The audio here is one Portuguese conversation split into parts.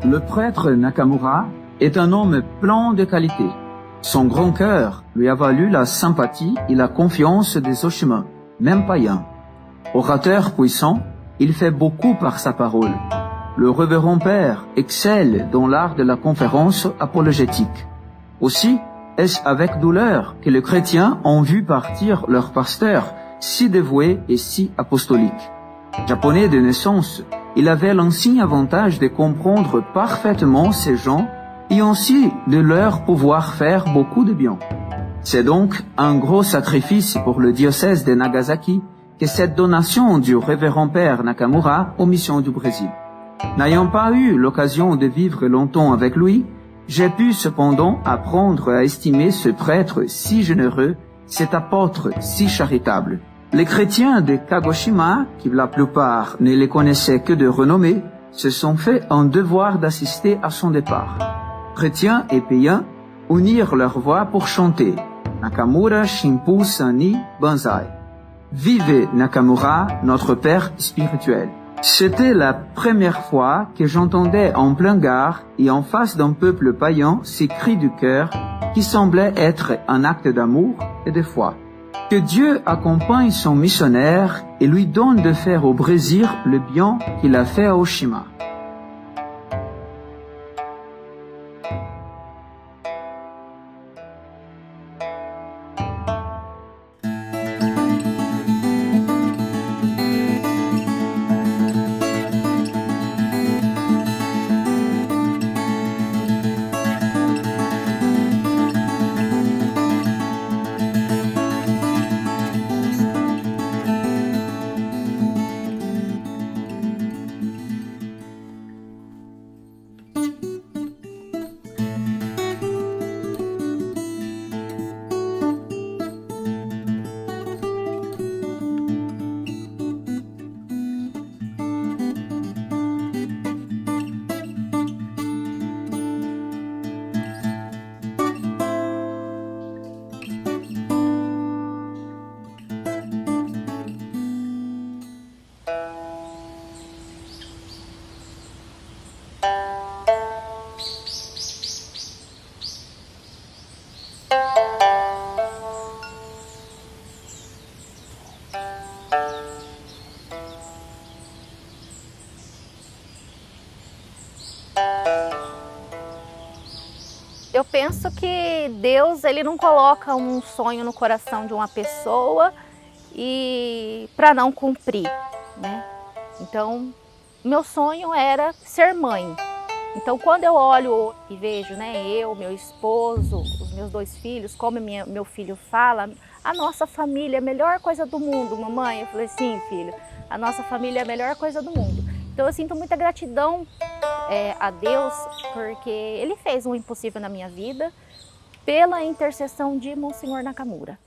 Le prêtre Nakamura est un homme plein de qualités. Son grand cœur lui a valu la sympathie et la confiance des Oshiman, même païens. Orateur puissant, il fait beaucoup par sa parole. Le révérend père excelle dans l'art de la conférence apologétique. Aussi, est-ce avec douleur que les chrétiens ont vu partir leur pasteur si dévoué et si apostolique. Japonais de naissance, il avait l'insigne avantage de comprendre parfaitement ces gens et aussi de leur pouvoir faire beaucoup de bien. C'est donc un gros sacrifice pour le diocèse de Nagasaki que cette donation du révérend père Nakamura aux missions du Brésil. N'ayant pas eu l'occasion de vivre longtemps avec lui, j'ai pu cependant apprendre à estimer ce prêtre si généreux, cet apôtre si charitable. Les chrétiens de Kagoshima, qui la plupart ne les connaissaient que de renommée, se sont fait un devoir d'assister à son départ. Chrétiens et païens unirent leurs voix pour chanter Nakamura Shimpu Sani Banzai. Vive Nakamura, notre père spirituel. C'était la première fois que j'entendais en plein gare et en face d'un peuple païen ces cris du cœur qui semblaient être un acte d'amour et de foi. Que Dieu accompagne son missionnaire et lui donne de faire au Brésil le bien qu'il a fait à Oshima. Eu penso que Deus, ele não coloca um sonho no coração de uma pessoa e para não cumprir, né? Então, meu sonho era ser mãe. Então, quando eu olho e vejo, né, eu, meu esposo, os meus 2 filhos, como meu filho fala, a nossa família é a melhor coisa do mundo, mamãe. Eu falei, sim, filho, a nossa família é a melhor coisa do mundo. Então, eu sinto muita gratidão a Deus, porque Ele fez o impossível na minha vida pela intercessão de Monsenhor Nakamura.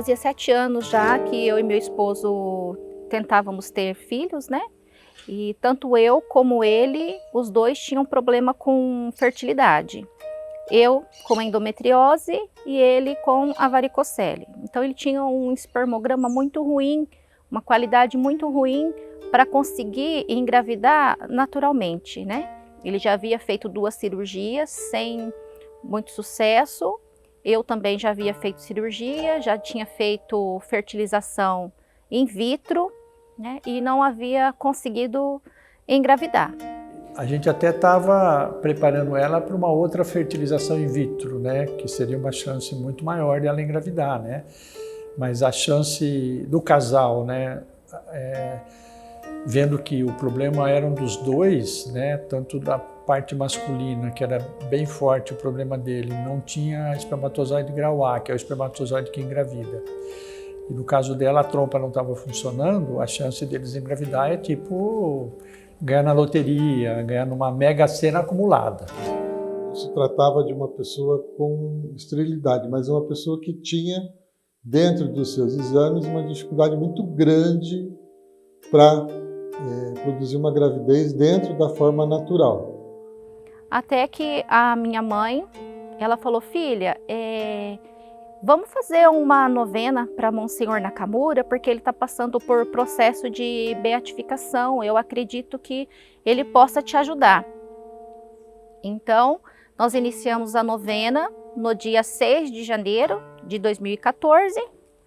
fazia 7 anos já que eu e meu esposo tentávamos ter filhos, né? E tanto eu como ele, os dois tinham problema com fertilidade. Eu com a endometriose e ele com a varicocele. Então ele tinha um espermograma muito ruim, uma qualidade muito ruim para conseguir engravidar naturalmente, né? Ele já havia feito 2 cirurgias sem muito sucesso. Eu também já havia feito cirurgia, já tinha feito fertilização in vitro, né? E não havia conseguido engravidar. A gente até estava preparando ela para uma outra fertilização in vitro, né? Que seria uma chance muito maior de ela engravidar, né? Mas a chance do casal, né? Vendo que o problema era um dos dois, né? Tanto da parte masculina, que era bem forte o problema dele, não tinha espermatozoide grau A, que é o espermatozoide que engravida. E no caso dela, a trompa não estava funcionando, a chance deles engravidar é tipo ganhar na loteria, ganhar numa mega sena acumulada. Se tratava de uma pessoa com esterilidade, mas uma pessoa que tinha, dentro dos seus exames, uma dificuldade muito grande para produzir uma gravidez dentro da forma natural. Até que a minha mãe, ela falou, filha, vamos fazer uma novena para Monsenhor Nakamura, porque ele está passando por processo de beatificação, eu acredito que ele possa te ajudar. Então, nós iniciamos a novena no dia 6 de janeiro de 2014,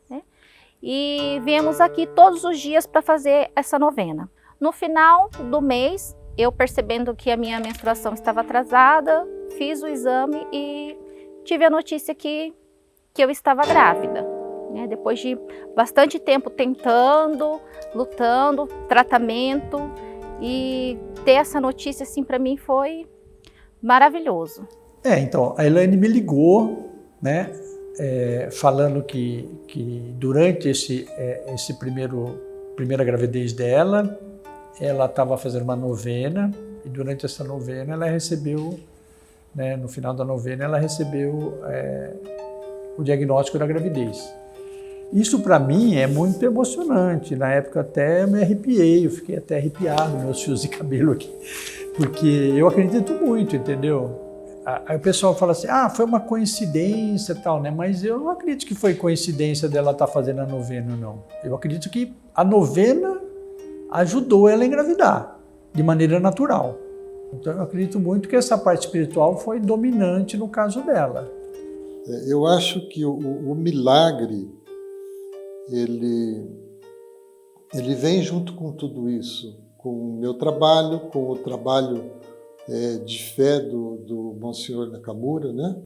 né? E viemos aqui todos os dias para fazer essa novena. No final do mês, eu percebendo que a minha menstruação estava atrasada, fiz o exame e tive a notícia que eu estava grávida, né? Depois de bastante tempo tentando, lutando, tratamento, e ter essa notícia assim para mim foi maravilhoso. Então, a Elaine me ligou, né? Falando que durante esse primeira gravidez dela, ela estava fazendo uma novena, e durante essa novena ela recebeu, né, no final da novena ela recebeu o diagnóstico da gravidez. Isso para mim é muito emocionante, na época até eu me arrepiei, eu fiquei até arrepiado, meus fios de cabelo aqui, porque eu acredito muito, entendeu? Aí o pessoal fala assim, foi uma coincidência e tal, né? Mas eu não acredito que foi coincidência dela estar fazendo a novena, não. Eu acredito que a novena ajudou ela a engravidar, de maneira natural. Então eu acredito muito que essa parte espiritual foi dominante no caso dela. Eu acho que o milagre, ele vem junto com tudo isso, com o meu trabalho, com o trabalho de fé do Monsenhor Nakamura, né?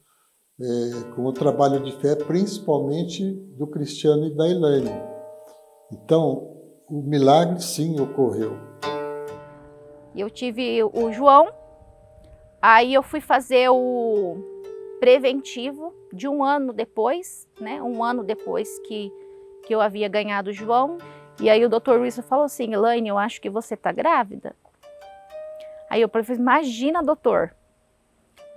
Com o trabalho de fé principalmente do Cristiano e da Elaine. Então, o milagre sim ocorreu. Eu tive o João, aí eu fui fazer o preventivo de 1 ano depois, né? 1 ano depois que eu havia ganhado o João. E aí o doutor Luiz falou assim, Elaine, eu acho que você está grávida. Aí eu falei, imagina, doutor,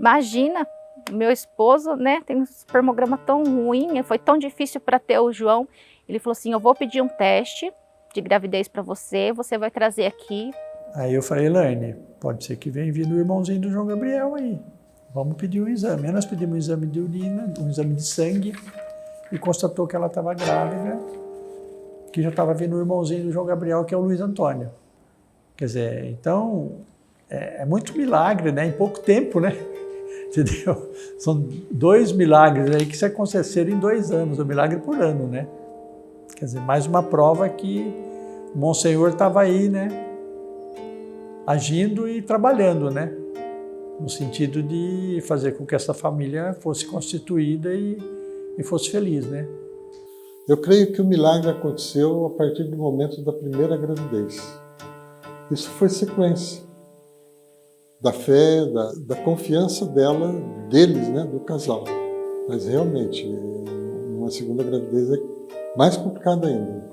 imagina, meu esposo, né, tem um espermograma tão ruim, foi tão difícil para ter o João. Ele falou assim, eu vou pedir um teste de gravidez para você vai trazer aqui. Aí eu falei, Elaine, pode ser que venha vindo o irmãozinho do João Gabriel aí, vamos pedir um exame. Aí nós pedimos um exame de urina, um exame de sangue, e constatou que ela estava grávida, que já estava vindo o irmãozinho do João Gabriel, que é o Luiz Antônio. Quer dizer, então, é muito milagre, né? Em pouco tempo, né? Entendeu? São 2 milagres aí que se aconteceram em 2 anos, um milagre por ano, né? Quer dizer, mais uma prova que o Monsenhor estava aí, né? Agindo e trabalhando, né? No sentido de fazer com que essa família fosse constituída e fosse feliz, né? Eu creio que o milagre aconteceu a partir do momento da primeira gravidez. Isso foi sequência da fé, da confiança deles, né, do casal. Mas realmente, uma segunda gravidez é mais complicada ainda.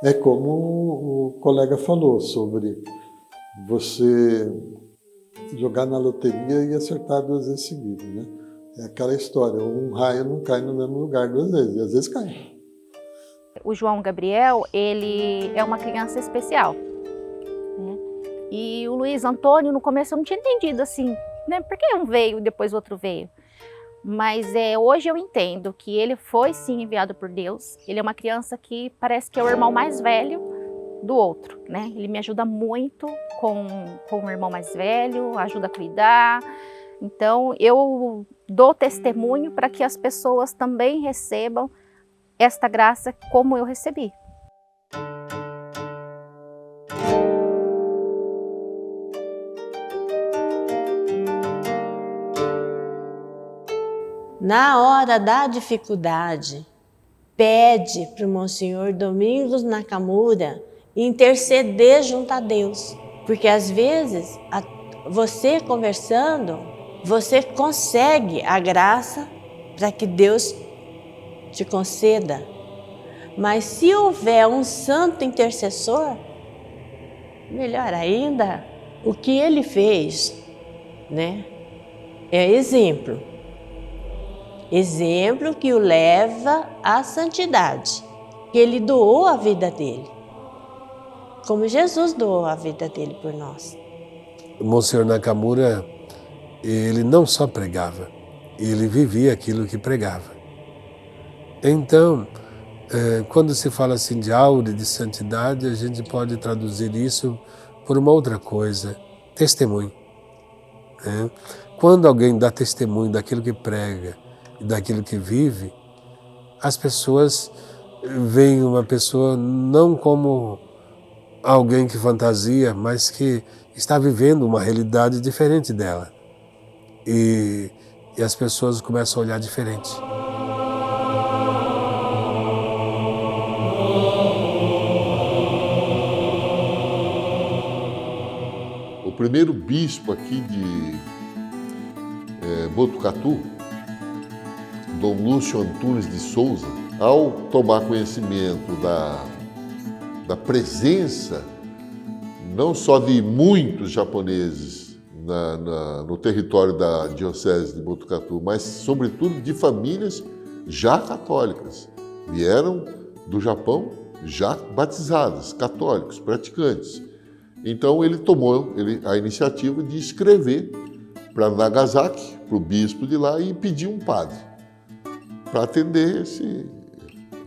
É como o colega falou sobre você jogar na loteria e acertar 2 vezes seguidas, né? É aquela história, um raio não cai no mesmo lugar 2 vezes, e às vezes cai. o João Gabriel, ele é uma criança especial, né? E o Luiz Antônio, no começo eu não tinha entendido assim, né? Por que um veio e depois o outro veio? Mas hoje eu entendo que ele foi sim enviado por Deus. Ele é uma criança que parece que é o irmão mais velho do outro, né? Ele me ajuda muito com o irmão mais velho, ajuda a cuidar. Então eu dou testemunho para que as pessoas também recebam esta graça como eu recebi. Na hora da dificuldade, pede para o Monsenhor Domingos Nakamura interceder junto a Deus. Porque às vezes, você conversando, você consegue a graça para que Deus te conceda. Mas se houver um santo intercessor, melhor ainda, o que ele fez, né, é exemplo. Exemplo que o leva à santidade, que ele doou a vida dele, como Jesus doou a vida dele por nós. O Monsenhor Nakamura, ele não só pregava, ele vivia aquilo que pregava. Então, quando se fala assim de aura de santidade, a gente pode traduzir isso por uma outra coisa, testemunho. Quando alguém dá testemunho daquilo que prega, daquilo que vive, as pessoas veem uma pessoa não como alguém que fantasia, mas que está vivendo uma realidade diferente dela. E as pessoas começam a olhar diferente. O primeiro bispo aqui de Botucatu, Dom Lúcio Antunes de Souza, ao tomar conhecimento da presença não só de muitos japoneses no território da Diocese de Botucatu, mas sobretudo de famílias já católicas. Vieram do Japão já batizadas, católicos, praticantes. Então ele tomou a iniciativa de escrever para Nagasaki, para o bispo de lá, e pedir um padre para atender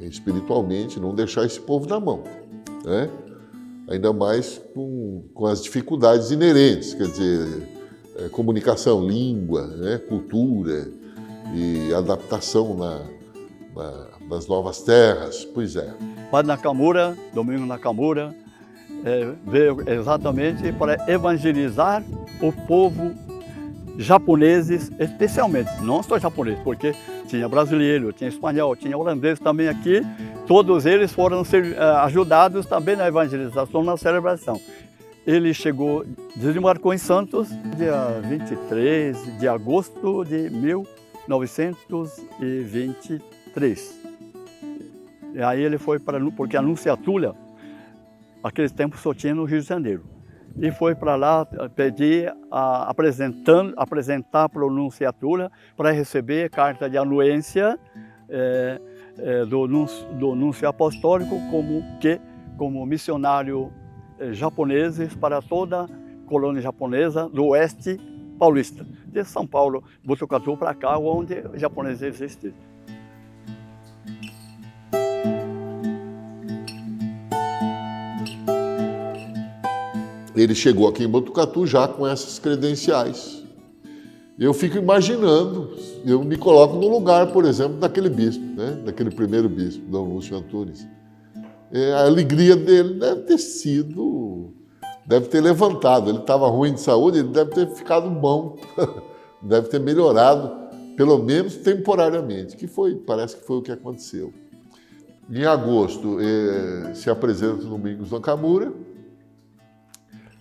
espiritualmente, não deixar esse povo na mão, né? Ainda mais com as dificuldades inerentes, quer dizer, comunicação, língua, né? Cultura e adaptação nas novas terras, pois é. Padre Nakamura, Domingos Nakamura, veio exatamente para evangelizar o povo japoneses, especialmente, não só japoneses, porque tinha brasileiro, tinha espanhol, tinha holandês também aqui, todos eles foram ajudados também na evangelização, na celebração. Ele desembarcou em Santos dia 23 de agosto de 1923. E aí ele foi porque a Nunciatura, naquele tempo só tinha no Rio de Janeiro. E foi para lá pedir, apresentar para a Nunciatura para receber carta de anuência do Núncio Apostólico como missionário japoneses para toda a colônia japonesa do oeste paulista, de São Paulo, Botucatu para cá, onde japoneses existem. Ele chegou aqui em Botucatu já com essas credenciais. Eu fico imaginando, eu me coloco no lugar, por exemplo, daquele bispo, né? Daquele primeiro bispo, Dom Lúcio Antunes. A alegria dele deve ter levantado. Ele estava ruim de saúde, ele deve ter ficado bom, deve ter melhorado, pelo menos temporariamente, parece que foi o que aconteceu. Em agosto, se apresenta o Domingos Nakamura.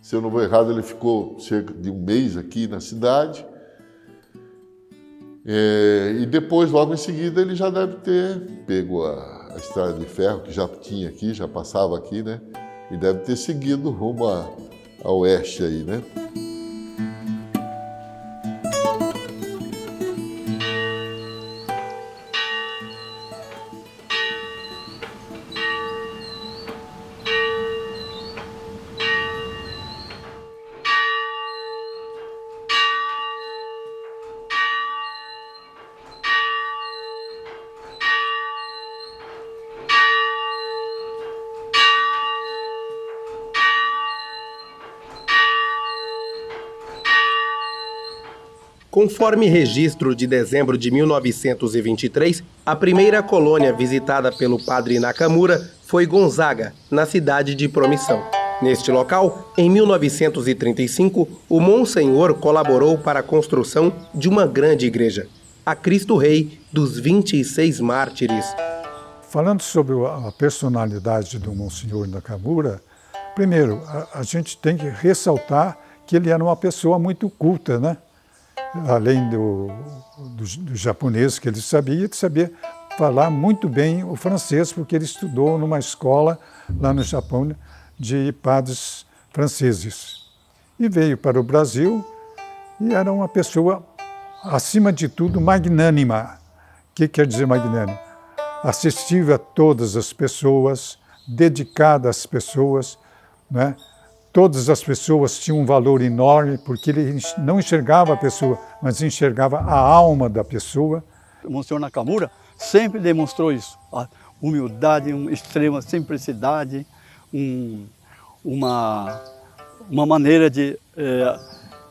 Se eu não vou errado, ele ficou cerca de um mês aqui na cidade. E depois, logo em seguida, ele já deve ter pego a estrada de ferro, que já tinha aqui, já passava aqui, né? E deve ter seguido rumo a oeste aí, né? Conforme registro de dezembro de 1923, a primeira colônia visitada pelo padre Nakamura foi Gonzaga, na cidade de Promissão. Neste local, em 1935, o Monsenhor colaborou para a construção de uma grande igreja, a Cristo Rei dos 26 Mártires. Falando sobre a personalidade do Monsenhor Nakamura, primeiro, a gente tem que ressaltar que ele era uma pessoa muito culta, né? Além do japonês que ele sabia falar muito bem o francês, porque ele estudou numa escola lá no Japão de padres franceses. E veio para o Brasil e era uma pessoa, acima de tudo, magnânima. O que quer dizer magnânima? Acessível a todas as pessoas, dedicada às pessoas, né? Todas as pessoas tinham um valor enorme, porque ele não enxergava a pessoa, mas enxergava a alma da pessoa. O Monsenhor Nakamura sempre demonstrou isso, a humildade, uma extrema simplicidade, uma maneira de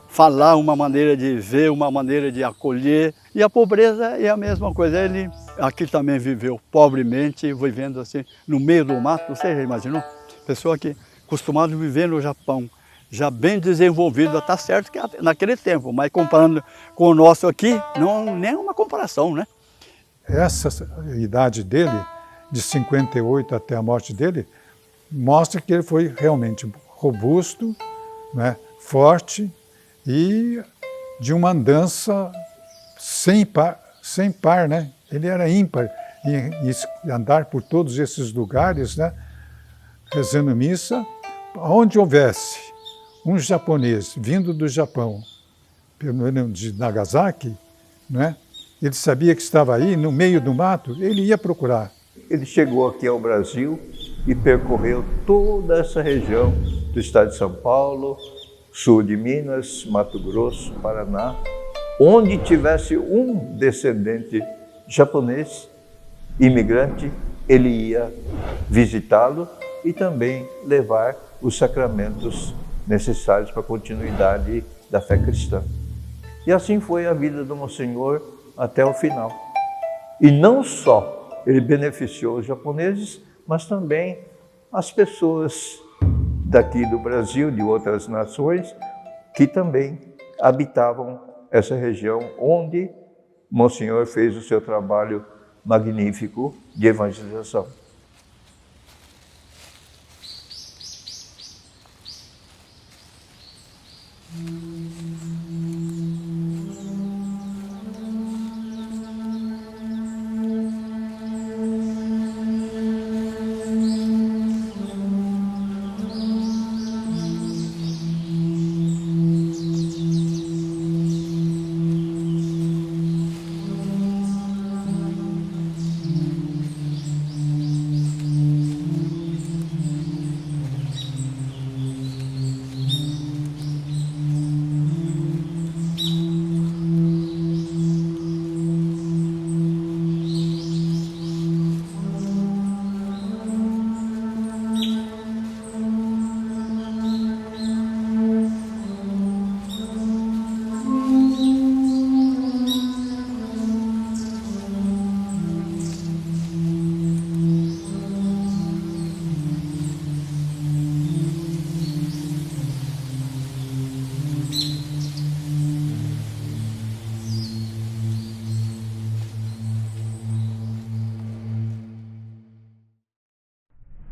falar, uma maneira de ver, uma maneira de acolher. E a pobreza é a mesma coisa. Ele aqui também viveu pobremente, vivendo assim no meio do mato. Você já imaginou? Pessoa que acostumado a viver no Japão, já bem desenvolvido, está certo que naquele tempo, mas comparando com o nosso aqui, não nem uma comparação, né? Essa idade dele, de 58 até a morte dele, mostra que ele foi realmente robusto, né, forte e de uma andança sem par, né? Ele era ímpar em andar por todos esses lugares, né, rezando missa. Onde houvesse um japonês vindo do Japão, de Nagasaki, né, ele sabia que estava aí, no meio do mato, ele ia procurar. Ele chegou aqui ao Brasil e percorreu toda essa região do estado de São Paulo, sul de Minas, Mato Grosso, Paraná, onde tivesse um descendente japonês, imigrante, ele ia visitá-lo e também levar os sacramentos necessários para a continuidade da fé cristã. E assim foi a vida do Monsenhor até o final. E não só ele beneficiou os japoneses, mas também as pessoas daqui do Brasil, de outras nações, que também habitavam essa região onde Monsenhor fez o seu trabalho magnífico de evangelização.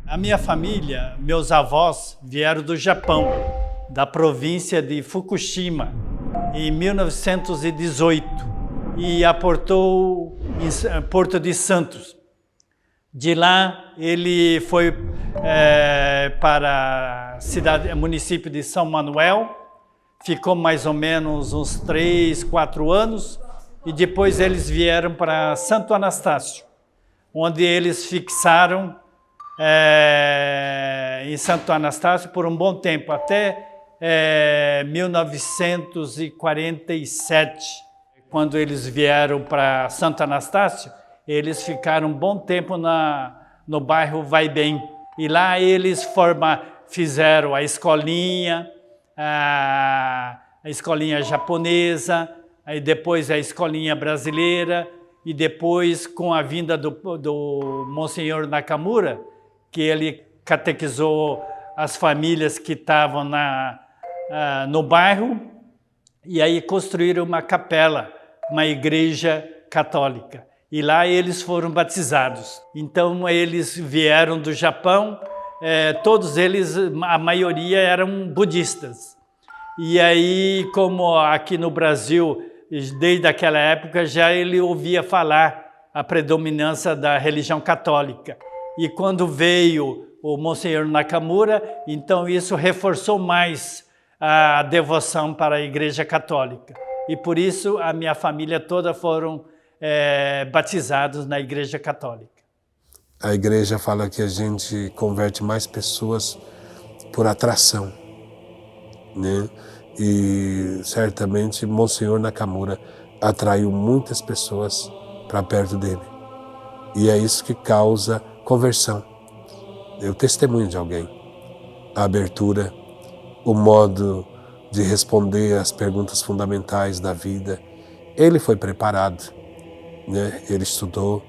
A minha família, meus avós vieram do Japão, da província de Fukushima, em 1918 e aportou em Porto de Santos. De lá ele foi para a município de São Manuel, ficou mais ou menos uns 3, 4 anos e depois eles vieram para Santo Anastácio, onde eles fixaram em Santo Anastácio por um bom tempo, até 1947. Quando eles vieram para Santo Anastácio, eles ficaram um bom tempo no bairro Vai Bem. E lá eles fizeram a escolinha japonesa, aí depois a Escolinha Brasileira, e depois com a vinda do Monsenhor Nakamura, que ele catequizou as famílias que estavam no bairro, e aí construíram uma capela, uma igreja católica. E lá eles foram batizados. Então eles vieram do Japão, todos eles, a maioria eram budistas. E aí, como aqui no Brasil, desde aquela época, já ele ouvia falar a predominância da religião católica. E quando veio o Monsenhor Nakamura, então isso reforçou mais a devoção para a Igreja Católica. E por isso a minha família toda foram batizados na Igreja Católica. A igreja fala que a gente converte mais pessoas por atração, né? E certamente Monsenhor Nakamura atraiu muitas pessoas para perto dele. E é isso que causa conversão. É o testemunho de alguém, a abertura, o modo de responder às perguntas fundamentais da vida. Ele foi preparado, né? Ele estudou,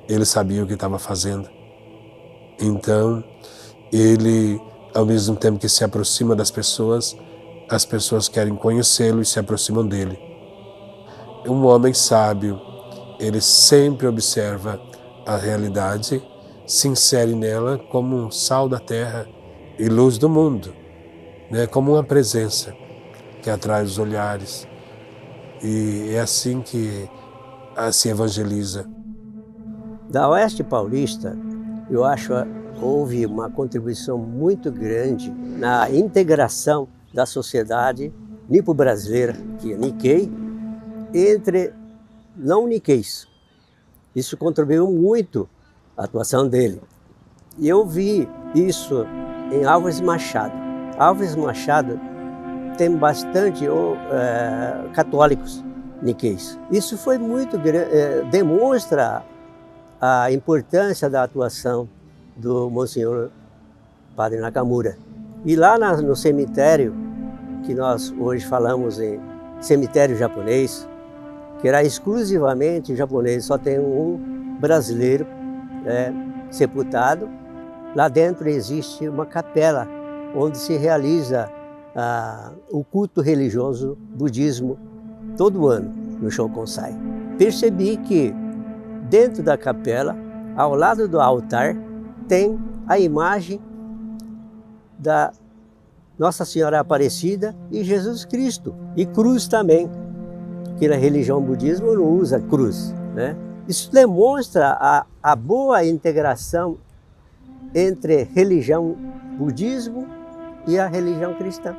ele sabia o que estava fazendo. Então, ele, ao mesmo tempo que se aproxima das pessoas, as pessoas querem conhecê-lo e se aproximam dele. Um homem sábio, ele sempre observa a realidade, se insere nela como sal da terra e luz do mundo, né? Como uma presença que atrai os olhares. E é assim que se evangeliza. Da Oeste Paulista, eu acho que houve uma contribuição muito grande na integração da sociedade nipo-brasileira, que é Nikkei, entre não Nikkeis. Isso contribuiu muito à atuação dele. E eu vi isso em Álvares Machado. Álvares Machado tem bastante católicos Nikkeis. Isso foi muito demonstra a importância da atuação do Monsenhor Padre Nakamura. E lá no cemitério, que nós hoje falamos em cemitério japonês, que era exclusivamente japonês, só tem um brasileiro sepultado. Lá dentro existe uma capela onde se realiza o culto religioso budismo todo ano no Shokonsai. Percebi que dentro da capela, ao lado do altar, tem a imagem da Nossa Senhora Aparecida e Jesus Cristo. E cruz também, que na religião budismo não usa cruz, né? Isso demonstra a boa integração entre religião budismo e a religião cristã.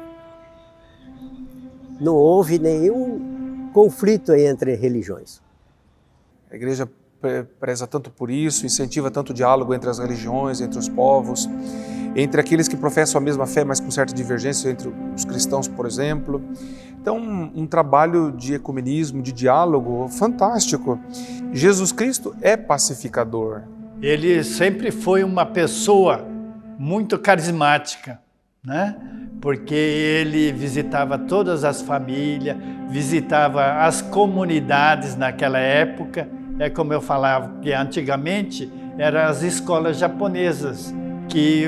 Não houve nenhum conflito entre religiões. A igreja preza tanto por isso, incentiva tanto o diálogo entre as religiões, entre os povos, entre aqueles que professam a mesma fé, mas com certa divergência entre os cristãos, por exemplo. Então, um trabalho de ecumenismo, de diálogo fantástico. Jesus Cristo é pacificador. Ele sempre foi uma pessoa muito carismática, né? Porque ele visitava todas as famílias, visitava as comunidades naquela época. É como eu falava, que antigamente eram as escolas japonesas, que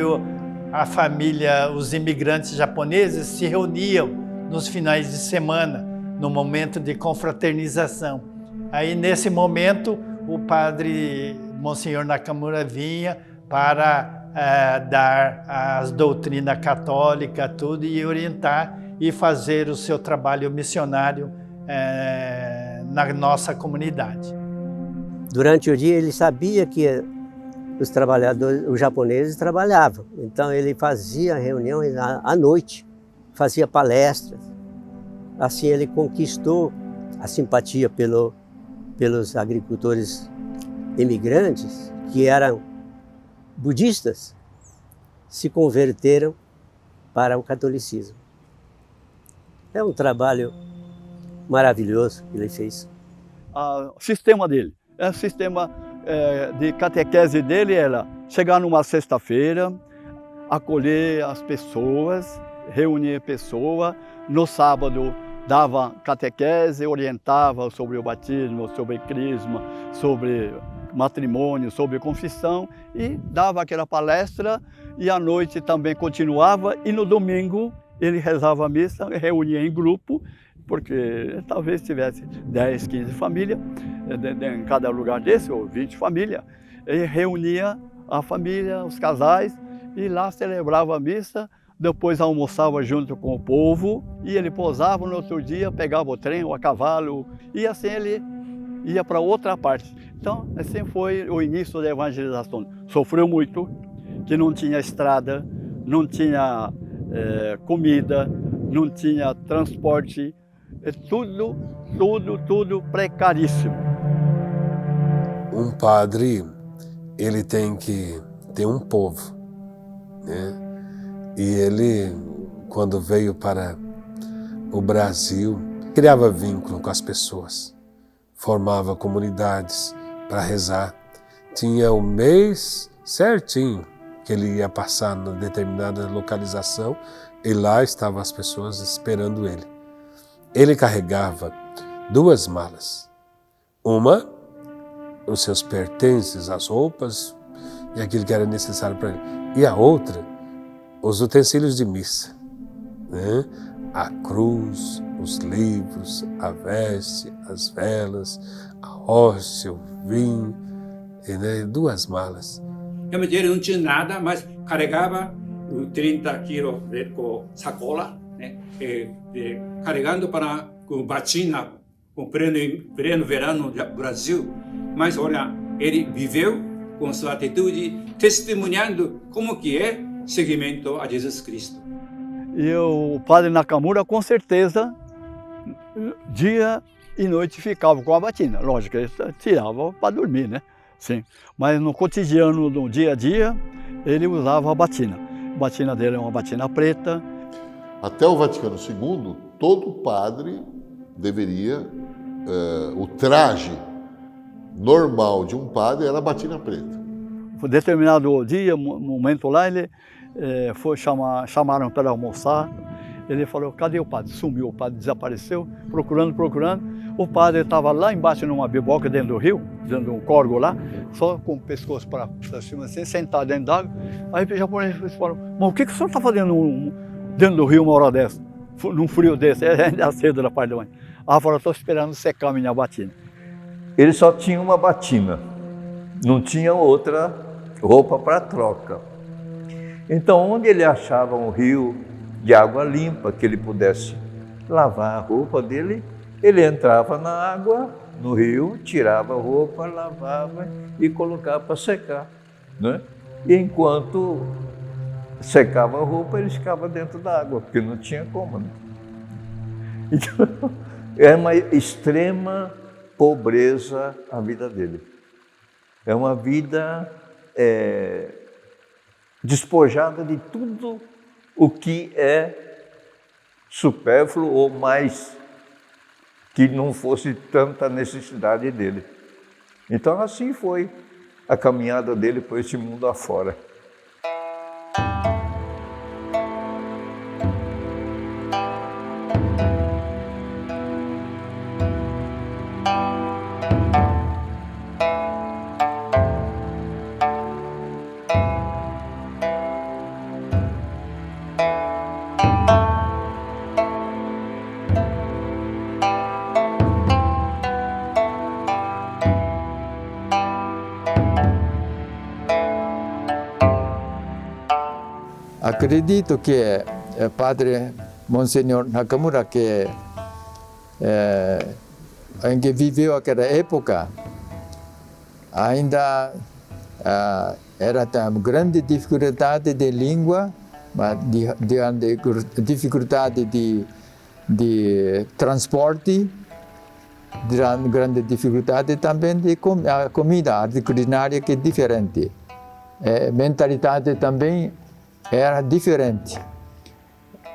a família, os imigrantes japoneses se reuniam nos finais de semana, no momento de confraternização. Aí, nesse momento, o padre Monsenhor Nakamura vinha para dar as doutrinas católicas, tudo, e orientar e fazer o seu trabalho missionário na nossa comunidade. Durante o dia ele sabia que os trabalhadores, os japoneses trabalhavam, então ele fazia reuniões à noite, fazia palestras. Assim ele conquistou a simpatia pelos agricultores imigrantes que eram budistas, se converteram para o catolicismo. É um trabalho maravilhoso que ele fez. O sistema dele, o sistema de catequese dele era chegar numa sexta-feira, acolher as pessoas, reunir pessoas. No sábado dava catequese, orientava sobre o batismo, sobre crisma, sobre matrimônio, sobre confissão e dava aquela palestra e à noite também continuava e no domingo ele rezava a missa, reunia em grupo, porque talvez tivesse 10, 15 famílias em cada lugar desse, ou 20 famílias. Ele reunia a família, os casais, e lá celebrava a missa, depois almoçava junto com o povo, e ele pousava no outro dia, pegava o trem ou a cavalo, e assim ele ia para outra parte. Então, assim foi o início da evangelização. Sofreu muito, que não tinha estrada, não tinha comida, não tinha transporte, tudo precaríssimo. Um padre, ele tem que ter um povo, né? E ele, quando veio para o Brasil, criava vínculo com as pessoas, formava comunidades para rezar, tinha o mês certinho que ele ia passar em determinada localização e lá estavam as pessoas esperando ele. Ele carregava 2 malas, uma, os seus pertences, as roupas e aquilo que era necessário para ele, e a outra, os utensílios de missa, né? A cruz, os livros, a veste, as velas, a hóstia, o vinho, né? 2 malas. Realmente ele não tinha nada, mas carregava 30 quilos com sacola, né? Carregando para com batina, com pleno verão no Brasil. Mas olha, ele viveu com sua atitude, testemunhando como que é seguimento a Jesus Cristo. E o padre Nakamura, com certeza, dia e noite ficava com a batina. Lógico, ele tirava para dormir, né? Sim. Mas no cotidiano, no dia a dia, ele usava a batina. A batina dele é uma batina preta. Até o Vaticano II, todo padre deveria, o traje normal de um padre era a batina preta. Por determinado dia, momento lá, ele chamaram para almoçar. Ele falou, cadê o padre? Sumiu, o padre desapareceu, procurando. O padre estava lá embaixo numa biboca dentro do rio, dentro de um córrego lá, só com o pescoço para cima assim, sentado dentro d'água. Aí o japonês falou, mas o que o senhor está fazendo dentro do rio uma hora dessa? Num frio desse, ainda cedo da parte da manhã. Aí falou, estou esperando secar a minha batina. Ele só tinha uma batina, não tinha outra roupa para troca. Então, onde ele achava um rio de água limpa, que ele pudesse lavar a roupa dele, ele entrava na água, no rio, tirava a roupa, lavava e colocava para secar, né? E enquanto secava a roupa, ele ficava dentro da água, porque não tinha como, né? Então, é uma extrema pobreza a vida dele. É uma vida despojada de tudo o que é supérfluo ou mais que não fosse tanta necessidade dele. Então assim foi a caminhada dele por esse mundo afora. Acredito que o padre Monsenhor Nakamura, em que viveu aquela época, ainda era uma grande dificuldade de língua, dificuldade de transporte, grande dificuldade também de comida, a culinária que é diferente. Mentalidade também era diferente.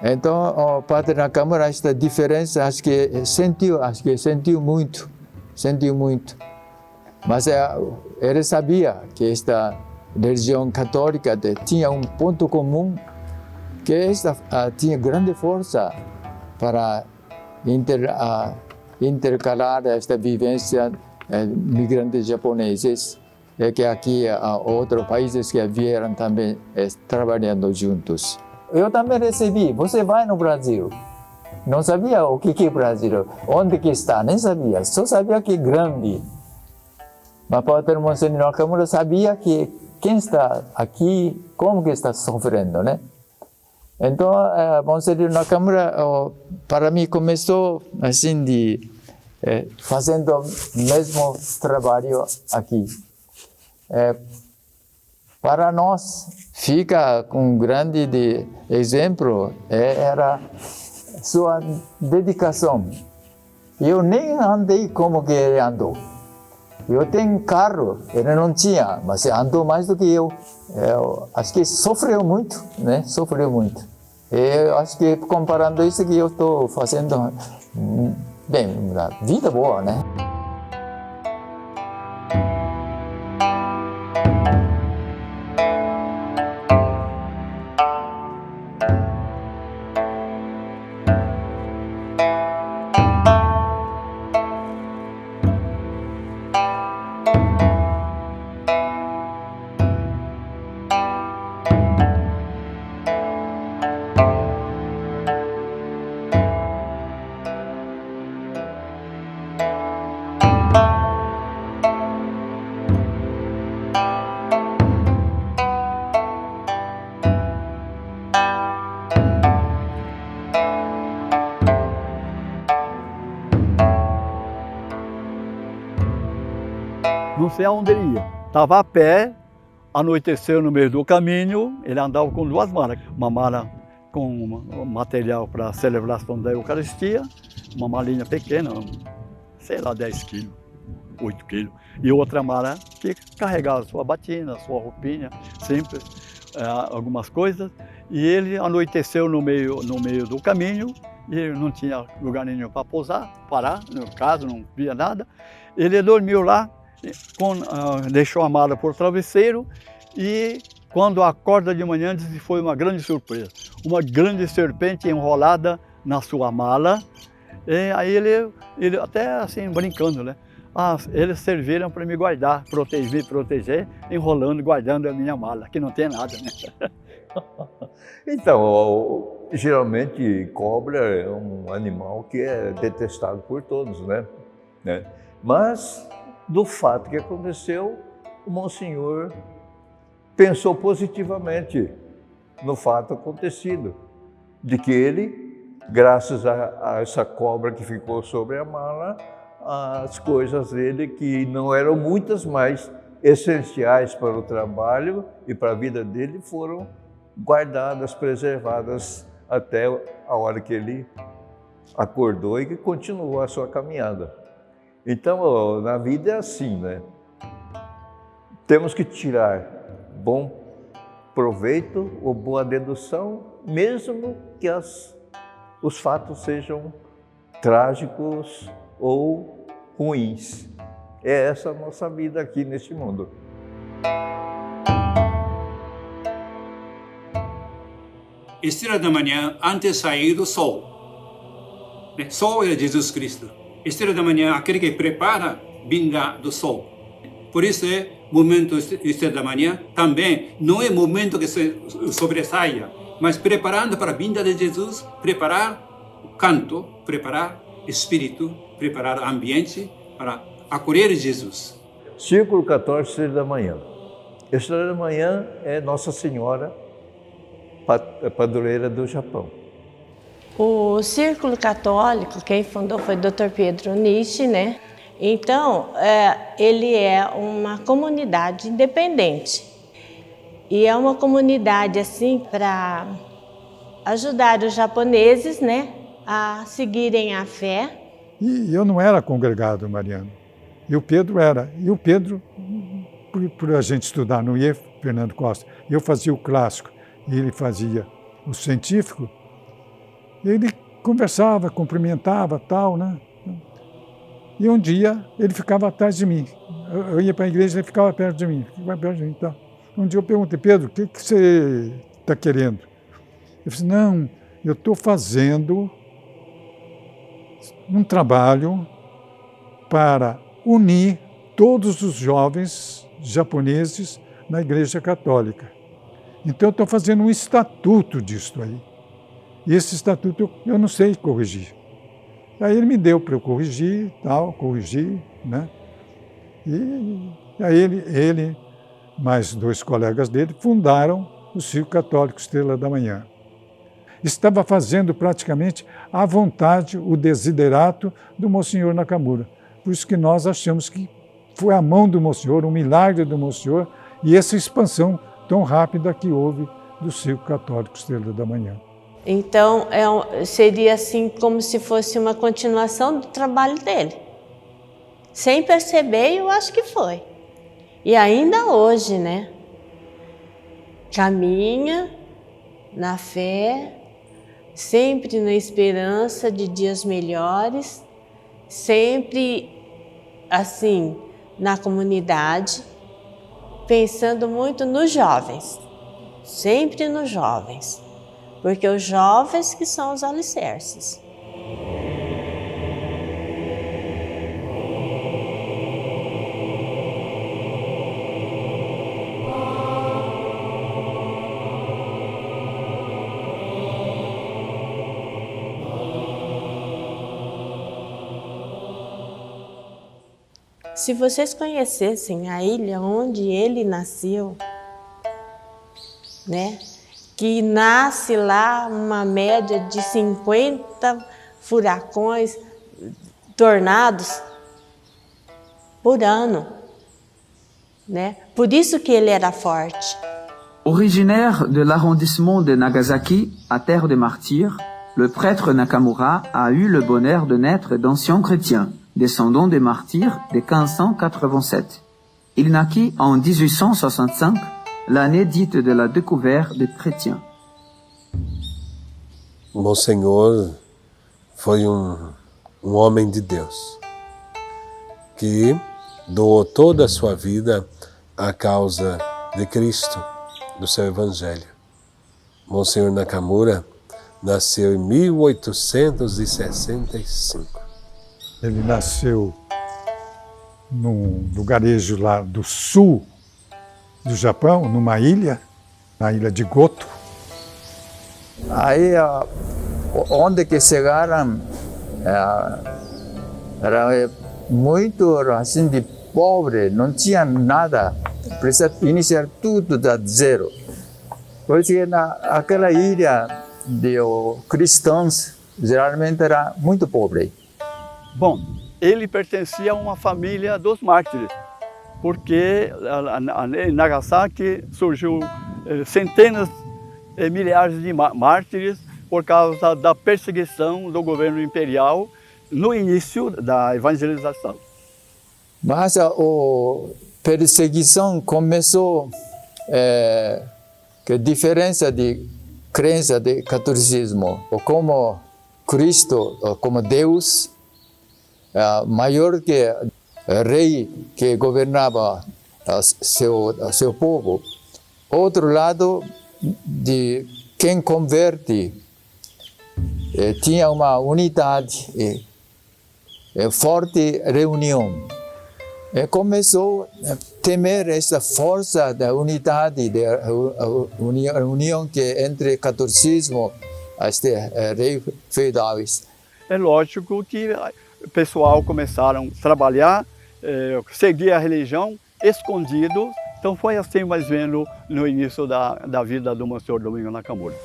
Então, o padre Nakamura, esta diferença, acho que sentiu muito. Mas ele sabia que esta religião católica tinha um ponto comum, que esta tinha grande força para intercalar esta vivência migrantes japoneses, que aqui outros países que vieram também trabalhando juntos. Eu também recebi, você vai no Brasil. Não sabia o que é Brasil, onde que está, nem sabia, só sabia que é grande. Mas Padre Monsenhor Nakamura sabia que quem está aqui, como que está sofrendo, né? Então, Monsenhor Nakamura, para mim, começou assim fazendo o mesmo trabalho aqui. Para nós, fica um grande exemplo, era sua dedicação. Eu nem andei como que ele andou. Eu tenho carro, ele não tinha, mas andou mais do que eu. Acho que sofreu muito, né? Sofreu muito. Eu acho que comparando isso que eu estou fazendo, bem, vida boa, né? Não sei aonde ele ia. Estava a pé, anoiteceu no meio do caminho, ele andava com duas malas. Uma mala com material para a celebração da Eucaristia, uma malinha pequena, sei lá, 10 quilos, 8 quilos. E outra mala que carregava sua batina, sua roupinha, simples, algumas coisas. E ele anoiteceu no meio do caminho, e não tinha lugar nenhum para pousar, parar, no caso, não via nada. Ele dormiu lá, deixou a mala por travesseiro e quando acorda de manhã diz que foi uma grande surpresa. Uma grande serpente enrolada na sua mala. E aí ele até assim brincando, né? Eles serviram para me guardar, me proteger, enrolando, guardando a minha mala, que não tem nada, né? Então, geralmente cobra é um animal que é detestado por todos, né? Mas do fato que aconteceu, o Monsenhor pensou positivamente no fato acontecido, de que ele, graças a essa cobra que ficou sobre a mala, as coisas dele, que não eram muitas, mas essenciais para o trabalho e para a vida dele, foram guardadas, preservadas até a hora que ele acordou e que continuou a sua caminhada. Então, na vida é assim, né? Temos que tirar bom proveito ou boa dedução, mesmo que os fatos sejam trágicos ou ruins. É essa a nossa vida aqui neste mundo. Estrela da manhã antes de sair do sol. Sol é Jesus Cristo. Estrela da manhã, aquele que prepara a vinda do sol. Por isso momento estrela da manhã também não é momento que se sobressaia, mas preparando para a vinda de Jesus, preparar o canto, preparar o espírito, preparar o ambiente para acolher Jesus. Círculo 14, estrela da manhã. Estrela da manhã é Nossa Senhora, padroeira do Japão. O Círculo Católico, quem fundou foi o Dr. Pietro Nishi, né? Então, ele é uma comunidade independente. E é uma comunidade, assim, para ajudar os japoneses, né, a seguirem a fé. E eu não era congregado, Mariano. E o Pedro era. E o Pedro, por a gente estudar no IE, Fernando Costa, eu fazia o clássico e ele fazia o científico. Ele conversava, cumprimentava, tal, né? E um dia ele ficava atrás de mim. Eu ia para a igreja e ele ficava perto de mim. Tal. Um dia eu perguntei, Pedro, o que você está querendo? Ele disse, não, eu estou fazendo um trabalho para unir todos os jovens japoneses na Igreja Católica. Então, eu estou fazendo um estatuto disso aí. E esse estatuto eu não sei corrigir. Aí ele me deu para eu corrigir, corrigi, né? E aí ele, mais 2 colegas dele, fundaram o Círculo Católico Estrela da Manhã. Estava fazendo praticamente à vontade o desiderato do Monsenhor Nakamura. Por isso que nós achamos que foi a mão do Monsenhor, um milagre do Monsenhor, e essa expansão tão rápida que houve do Círculo Católico Estrela da Manhã. Então, seria assim como se fosse uma continuação do trabalho dele. Sem perceber, eu acho que foi. E ainda hoje, né? Caminha na fé, sempre na esperança de dias melhores, sempre assim, na comunidade, pensando muito nos jovens, sempre nos jovens. Porque os jovens que são os alicerces. Se vocês conhecessem a ilha onde ele nasceu, né? Que nasce lá uma média de 50 furacões, tornados por ano, né? Por isso que ele era forte. Originaire de l'arrondissement de Nagasaki, à terre des martyrs, le prêtre Nakamura a eu le bonheur de naître d'anciens chrétiens, descendants des martyrs de 1587. Il naquit en 1865, l'année dite de la découverte des chrétiens. Monsenhor foi um homem de Deus que doou toda a sua vida à causa de Cristo, do seu Evangelho. Monsenhor Nakamura nasceu em 1865. Ele nasceu num lugarejo lá do sul do Japão, numa ilha, na ilha de Goto. Aí, onde que chegaram, era muito assim de pobre, não tinha nada, precisa iniciar tudo da zero. Porque naquela ilha de cristãos, geralmente era muito pobre. Bom, ele pertencia a uma família dos mártires, porque em Nagasaki surgiu centenas, milhares de mártires por causa da perseguição do governo imperial no início da evangelização. Mas a perseguição começou com a diferença de crença de catolicismo, como Cristo, como Deus, maior que rei que governava seu povo. Outro lado, de quem converte, tinha uma unidade, forte reunião. Começou a temer essa força da unidade, da união que entre catolicismo e rei feudais. É lógico que o pessoal começaram a trabalhar, seguir a religião escondido. Então foi assim mais ou menos no início da vida do Monsenhor Domingos Nakamura.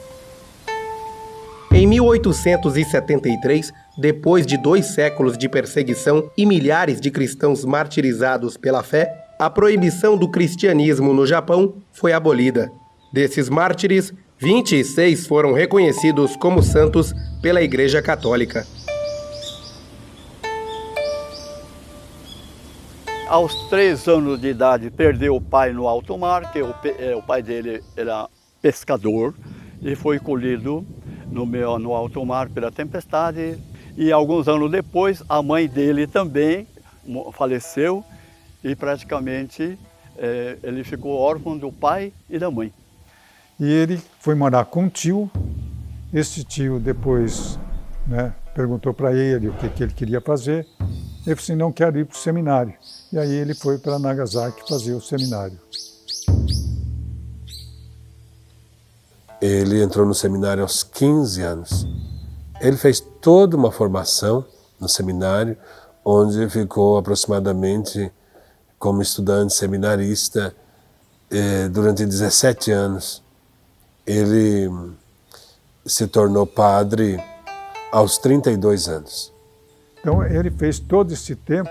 Em 1873, depois de 2 séculos de perseguição e milhares de cristãos martirizados pela fé, a proibição do cristianismo no Japão foi abolida. Desses mártires, 26 foram reconhecidos como santos pela Igreja Católica. Aos 3 anos de idade, perdeu o pai no alto mar, que o pai dele era pescador, e foi colhido no alto mar pela tempestade. E alguns anos depois, a mãe dele também faleceu e praticamente ele ficou órfão do pai e da mãe. E ele foi morar com um tio. Esse tio depois né? Perguntou para ele o que ele queria fazer. Ele falou assim, não quero ir para o seminário. E aí ele foi para Nagasaki fazer o seminário. Ele entrou no seminário aos 15 anos. Ele fez toda uma formação no seminário, onde ficou aproximadamente como estudante seminarista durante 17 anos. Ele se tornou padre aos 32 anos. Então ele fez todo esse tempo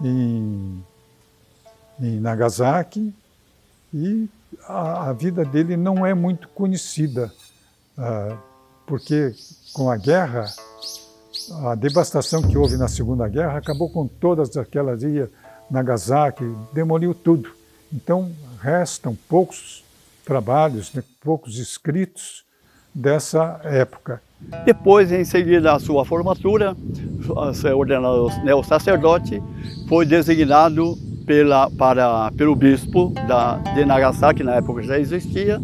em Nagasaki e a vida dele não é muito conhecida, porque com a guerra, a devastação que houve na Segunda Guerra acabou com todas aquelas ilhas, Nagasaki, demoliu tudo. Então restam poucos trabalhos, né, poucos escritos dessa época. Depois, em seguida à sua formatura, ser ordenado neo-sacerdote, foi designado pelo bispo de Nagasaki, na época já existia,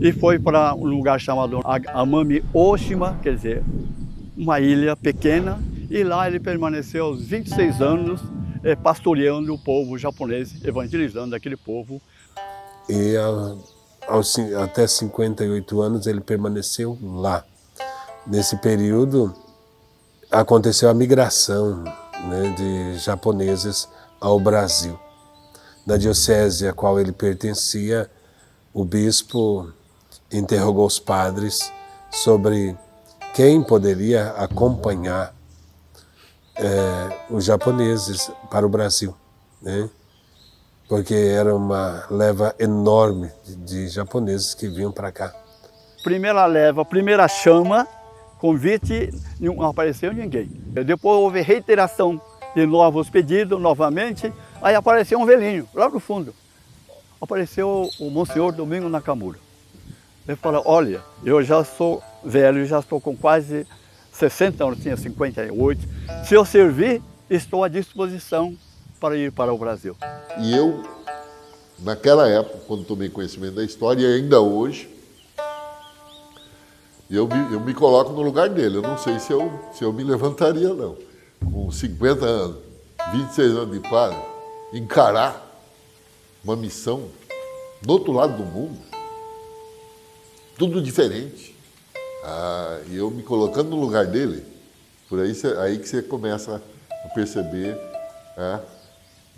e foi para um lugar chamado Amami Oshima, quer dizer, uma ilha pequena, e lá ele permaneceu aos 26 anos pastoreando o povo japonês, evangelizando aquele povo. E até 58 anos ele permaneceu lá. Nesse período aconteceu a migração, né, de japoneses ao Brasil. Na diocese a qual ele pertencia, o bispo interrogou os padres sobre quem poderia acompanhar os japoneses para o Brasil, né? Porque era uma leva enorme de japoneses que vinham para cá. Primeira leva, primeira chama, convite, não apareceu ninguém. Depois houve reiteração de novos pedidos, novamente, aí apareceu um velhinho, lá no fundo. Apareceu o Monsenhor Domingos Nakamura. Ele falou, olha, eu já sou velho, já estou com quase 60 anos, tinha 58. Se eu servir, estou à disposição para ir para o Brasil. E eu, naquela época, quando tomei conhecimento da história, e ainda hoje, eu me coloco no lugar dele. Eu não sei se eu me levantaria, não. Com 50 anos, 26 anos de padre, encarar uma missão do outro lado do mundo, tudo diferente. E eu me colocando no lugar dele, por aí que você começa a perceber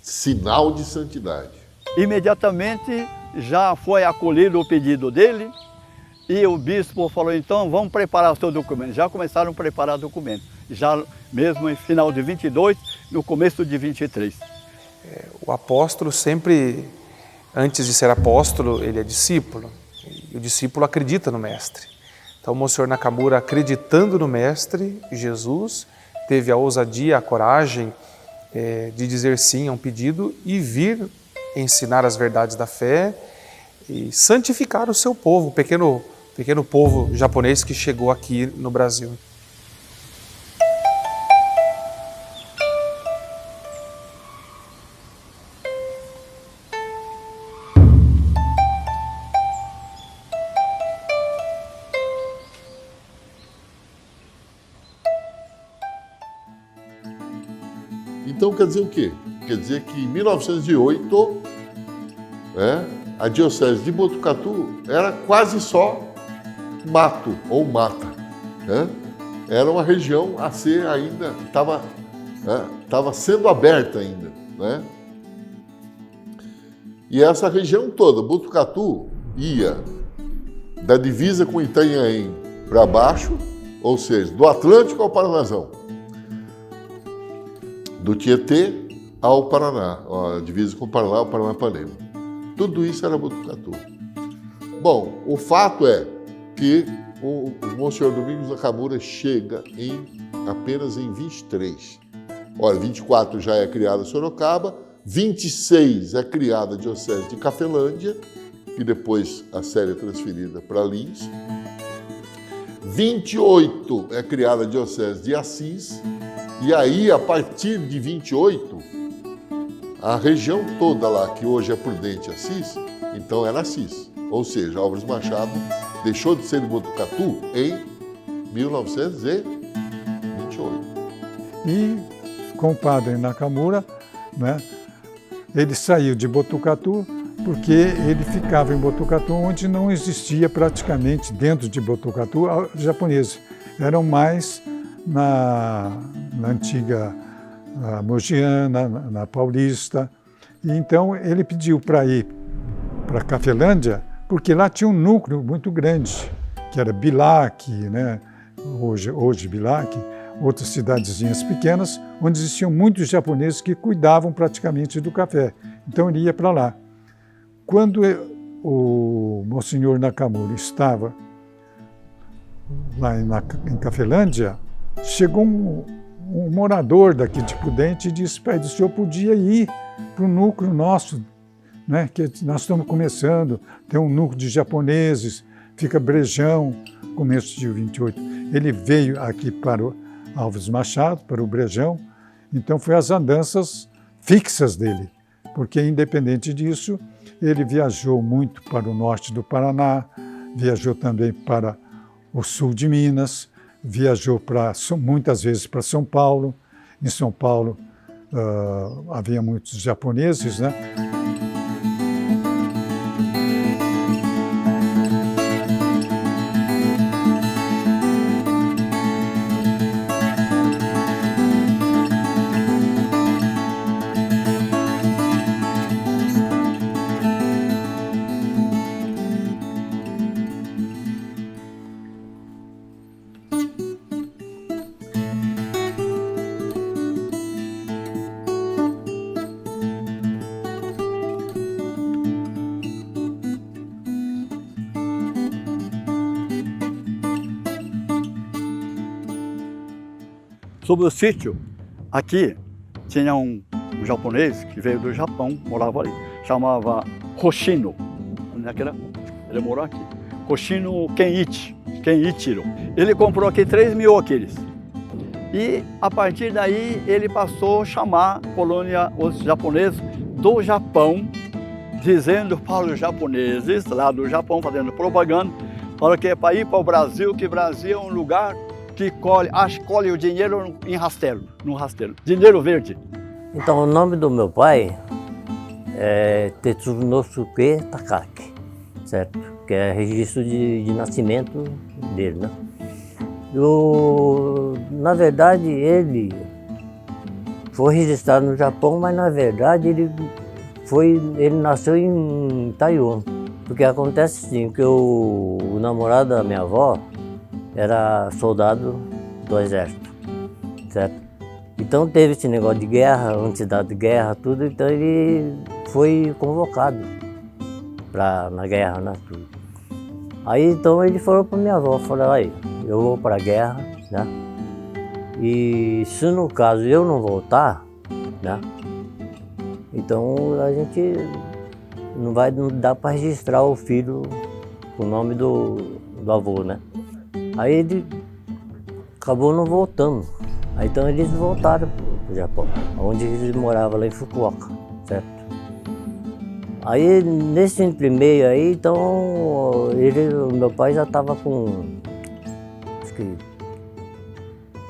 sinal de santidade. Imediatamente já foi acolhido o pedido dele e o bispo falou, então vamos preparar o seu documento. Já começaram a preparar o documento, já mesmo em final de 22, no começo de 23. O apóstolo sempre, antes de ser apóstolo, ele é discípulo. E o discípulo acredita no mestre. Então o Monsenhor Nakamura, acreditando no mestre Jesus, teve a ousadia, a coragem de dizer sim a um pedido e vir ensinar as verdades da fé e santificar o seu povo, o pequeno povo japonês que chegou aqui no Brasil. Então quer dizer o quê? Quer dizer que em 1908, a diocese de Botucatu era quase só mato ou mata. Era uma região a ser ainda, estava sendo aberta ainda. E essa região toda, Botucatu, ia da divisa com Itanhaém para baixo, ou seja, do Atlântico ao Paranazão. Do Tietê ao Paraná, a divisa com o Paraná, o Paranapanema. Tudo isso era Botucatu. Bom, o fato é que o Monsenhor Domingos Nakamura chega apenas em 23. Olha, 24 já é criada Sorocaba, 26 é criada a Diocese de Cafelândia, que depois a série é transferida para Lins. 28 é criada a Diocese de Assis, e aí, a partir de 28, a região toda lá, que hoje é Prudente e Assis, então era Assis. Ou seja, Álvares Machado deixou de ser de Botucatu em 1900 28. E com o padre Nakamura, né, ele saiu de Botucatu porque ele ficava em Botucatu, onde não existia praticamente dentro de Botucatu japoneses. Eram mais na antiga Mogiana, na Paulista. E então ele pediu para ir para Cafelândia, porque lá tinha um núcleo muito grande, que era Bilac, né? hoje Bilac, outras cidadezinhas pequenas, onde existiam muitos japoneses que cuidavam praticamente do café. Então ele ia para lá. Quando o Monsenhor Nakamura estava lá em Cafelândia, chegou um morador daqui de Prudente e disse para ele: o senhor podia ir para o núcleo nosso, né, que nós estamos começando, tem um núcleo de japoneses, fica Brejão, começo de 28. Ele veio aqui para o Alves Machado, para o Brejão, então foi as andanças fixas dele, porque independente disso, ele viajou muito para o norte do Paraná, viajou também para o sul de Minas, viajou muitas vezes para São Paulo. Em São Paulo havia muitos japoneses, né? Sobre o sítio, aqui tinha um japonês que veio do Japão, morava ali, chamava Hoshino. Ele morou aqui. Hoshino Kenichiro. Ele comprou aqui 3.000 alqueires. E a partir daí ele passou a chamar a colônia, os japoneses do Japão, dizendo para os japoneses lá do Japão, fazendo propaganda, para que é para ir para o Brasil, que o Brasil é um lugar que colhe o dinheiro no rasteiro, dinheiro verde. Então o nome do meu pai é Tetsunosuke Takaki, certo? Que é registro de nascimento dele, né? Na verdade ele foi registrado no Japão, mas na verdade ele nasceu em Taiwan. Porque acontece assim, que o namorado da minha avó era soldado do exército, certo? Então teve esse negócio de guerra, antes da guerra, tudo, então ele foi convocado na guerra, né, tudo. Aí então ele falou para minha avó, falou: aí, eu vou para a guerra, né? E se no caso eu não voltar, né? Então a gente não dá para registrar o filho com o nome do avô, né? Aí ele acabou não voltando. Aí então eles voltaram para o Japão, onde ele morava lá em Fukuoka, certo? Aí nesse meio aí, então meu pai já estava com acho que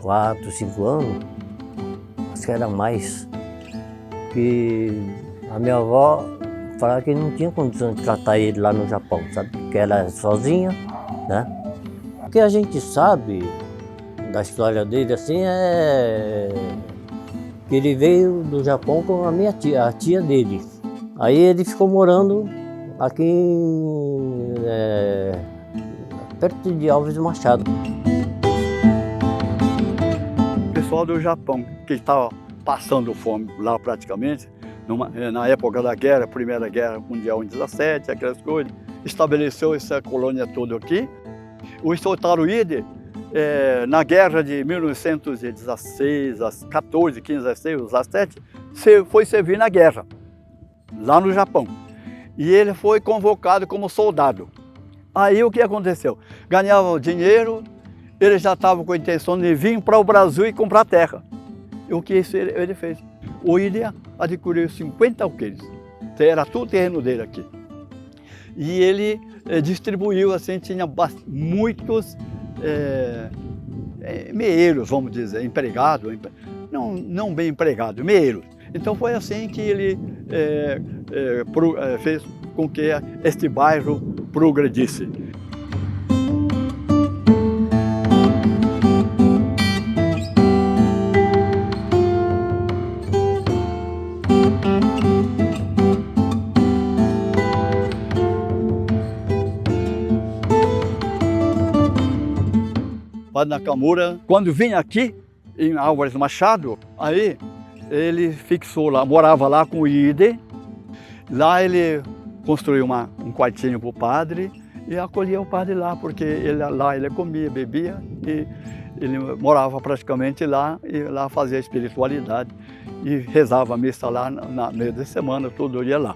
4, 5 anos, acho que era mais, que a minha avó falava que não tinha condição de tratar ele lá no Japão, sabe? Que ela era sozinha, né? O que a gente sabe da história dele assim é que ele veio do Japão com a tia dele. Aí ele ficou morando aqui perto de Alves Machado. O pessoal do Japão, que estava passando fome lá praticamente, na época da guerra, Primeira Guerra Mundial em 17, aquelas coisas, estabeleceu essa colônia toda aqui. O Sotaruide, na guerra de 1916, 14, 15, 16, 17, foi servir na guerra, lá no Japão. E ele foi convocado como soldado. Aí o que aconteceu? Ganhava dinheiro, ele já estava com a intenção de vir para o Brasil e comprar terra. E o que ele fez? O Ilha adquiriu 50 alqueires. Era tudo terreno dele aqui. E ele distribuiu, assim, tinha muitos meeiros, vamos dizer, empregado, não bem empregado, meeiros. Então foi assim que ele fez com que este bairro progredisse. Padre Nakamura, quando vinha aqui, em Álvares Machado, aí ele fixou lá, morava lá com o Ide. Lá ele construiu um quartinho para o padre e acolhia o padre lá, porque lá ele comia, bebia e ele morava praticamente lá e lá fazia espiritualidade e rezava a missa lá na meio de semana, todo dia lá.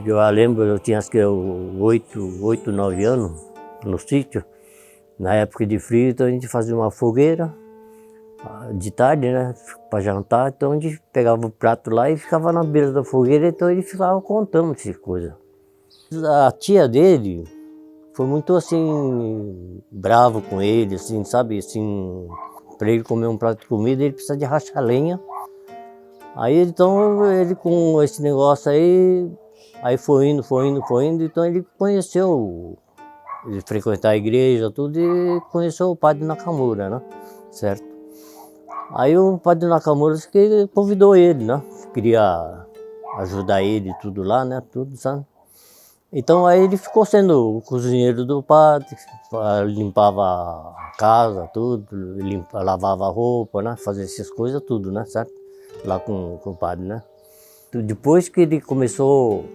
Eu lembro, eu tinha acho que 8, 9 anos no sítio. Na época de frio, então a gente fazia uma fogueira de tarde, né, para jantar. Então a gente pegava o prato lá e ficava na beira da fogueira, então ele ficava contando essas coisas. A tia dele foi muito assim, bravo com ele, assim, sabe, assim, para ele comer um prato de comida ele precisa de rachar lenha. Aí então ele com esse negócio aí foi indo, então ele conheceu, ele frequentar a igreja, tudo, e conheceu o padre Nakamura, né, certo? Aí o padre Nakamura que convidou ele, né, queria ajudar ele tudo lá, né, tudo, sabe? Então aí ele ficou sendo o cozinheiro do padre, limpava a casa, tudo, lavava a roupa, né, fazia essas coisas tudo, né, certo? Lá com o padre, né. Depois que ele começou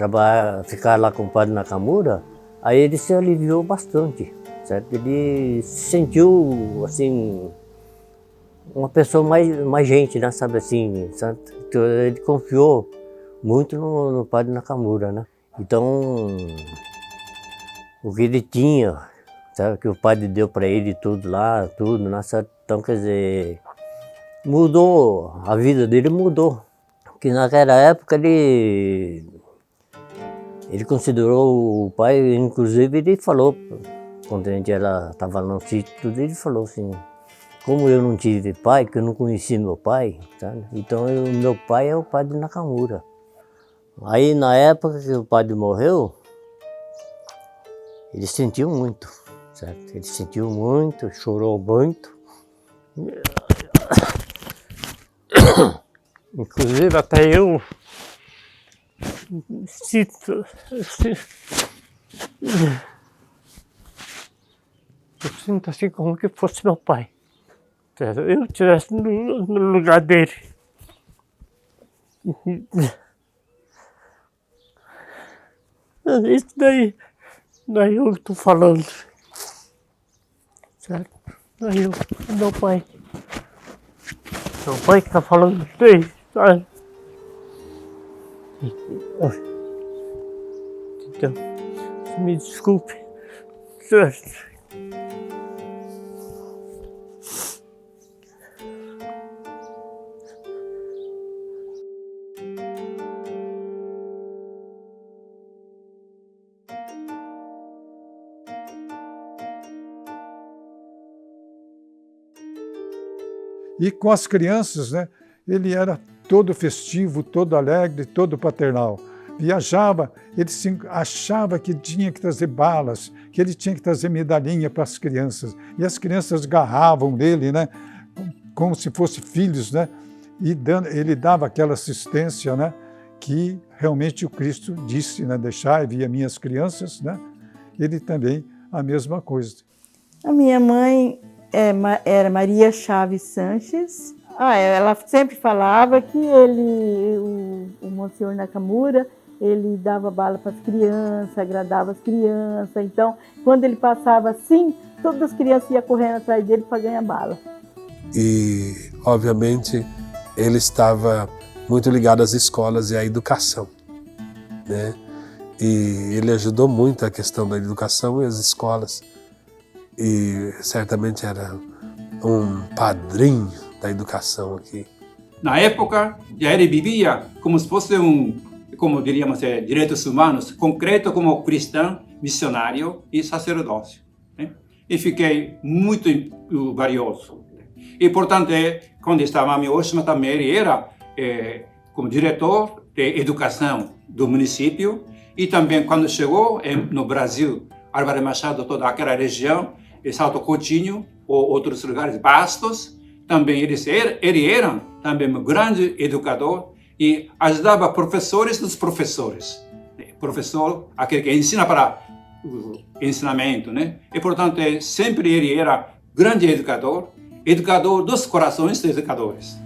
a ficar lá com o padre Nakamura, aí ele se aliviou bastante, certo? Ele se sentiu, assim, uma pessoa mais gente, né, sabe assim, certo? Então, ele confiou muito no padre Nakamura, né? Então, o que ele tinha, sabe, que o padre deu para ele tudo lá, tudo, né, certo? Então, quer dizer, mudou, a vida dele mudou. Porque naquela época ele Ele considerou o pai, inclusive ele falou, quando a gente estava no sítio, tudo, ele falou assim, como eu não tive pai, que eu não conheci meu pai, sabe? Então meu pai é o padre Nakamura. Aí na época que o padre morreu, ele sentiu muito, certo? Ele sentiu muito, chorou muito. Inclusive até eu sinto, eu sinto assim como que fosse meu pai. Eu estivesse no lugar dele. Isso daí eu estou falando. Certo? Daí meu pai. Meu pai que está falando isso daí, sabe? Então, me desculpe. Certo? E com as crianças, né, ele era todo festivo, todo alegre, todo paternal. Viajava, ele achava que tinha que trazer balas, que ele tinha que trazer medalhinha para as crianças. E as crianças garravam nele, né, como se fossem filhos, né, e ele dava aquela assistência, né, que realmente o Cristo disse, né, deixai vir minhas crianças, né, ele também a mesma coisa. A minha mãe era Maria Chaves Sanches. Ela sempre falava que o Monsenhor Nakamura, ele dava bala para as crianças, agradava as crianças. Então, quando ele passava assim, todas as crianças iam correndo atrás dele para ganhar bala. E, obviamente, ele estava muito ligado às escolas e à educação, né? E ele ajudou muito a questão da educação e as escolas. E certamente era um padrinho da educação aqui. Na época, já ele vivia como se fosse como diríamos, direitos humanos, concreto como cristão, missionário e sacerdócio, né? E fiquei muito valioso. E, portanto, quando estava em Oshima também, ele era como diretor de educação do município. E também, quando chegou no Brasil, Álvaro Machado, toda aquela região, Salto Coutinho ou outros lugares, Bastos, também ele era também um grande educador e ajudava professores dos professores. Professor, aquele que ensina para o ensinamento, né? E, portanto, sempre ele era grande educador dos corações dos educadores.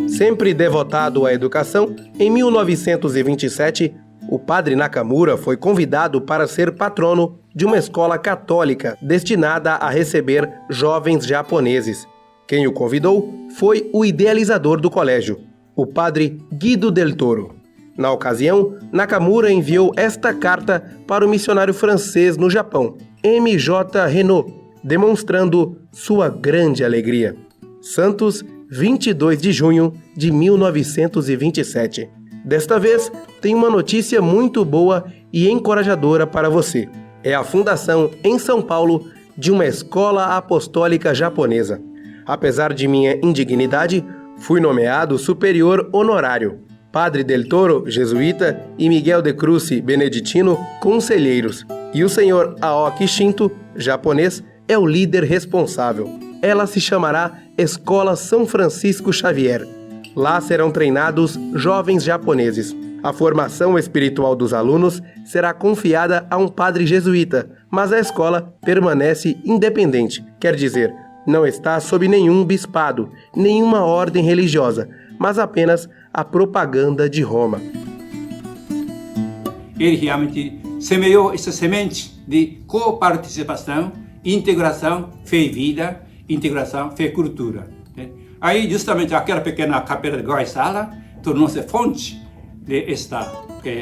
Sempre devotado à educação, em 1927, o padre Nakamura foi convidado para ser patrono de uma escola católica destinada a receber jovens japoneses. Quem o convidou foi o idealizador do colégio, o padre Guido del Toro. Na ocasião, Nakamura enviou esta carta para o missionário francês no Japão, M.J. Renaud, demonstrando sua grande alegria. Santos, 22 de junho de 1927. Desta vez, tem uma notícia muito boa e encorajadora para você. É a fundação, em São Paulo, de uma escola apostólica japonesa. Apesar de minha indignidade, fui nomeado superior honorário. Padre del Toro, jesuíta, e Miguel de Cruci, beneditino, conselheiros. E o senhor Aoki Shinto, japonês, é o líder responsável. Ela se chamará Escola São Francisco Xavier. Lá serão treinados jovens japoneses. A formação espiritual dos alunos será confiada a um padre jesuíta, mas a escola permanece independente, quer dizer, não está sob nenhum bispado, nenhuma ordem religiosa, mas apenas a propaganda de Roma. Ele realmente semeou essa semente de coparticipação, integração, fé e vida, integração, fé e cultura. Aí, justamente, aquela pequena capela de Goiásala tornou-se fonte desta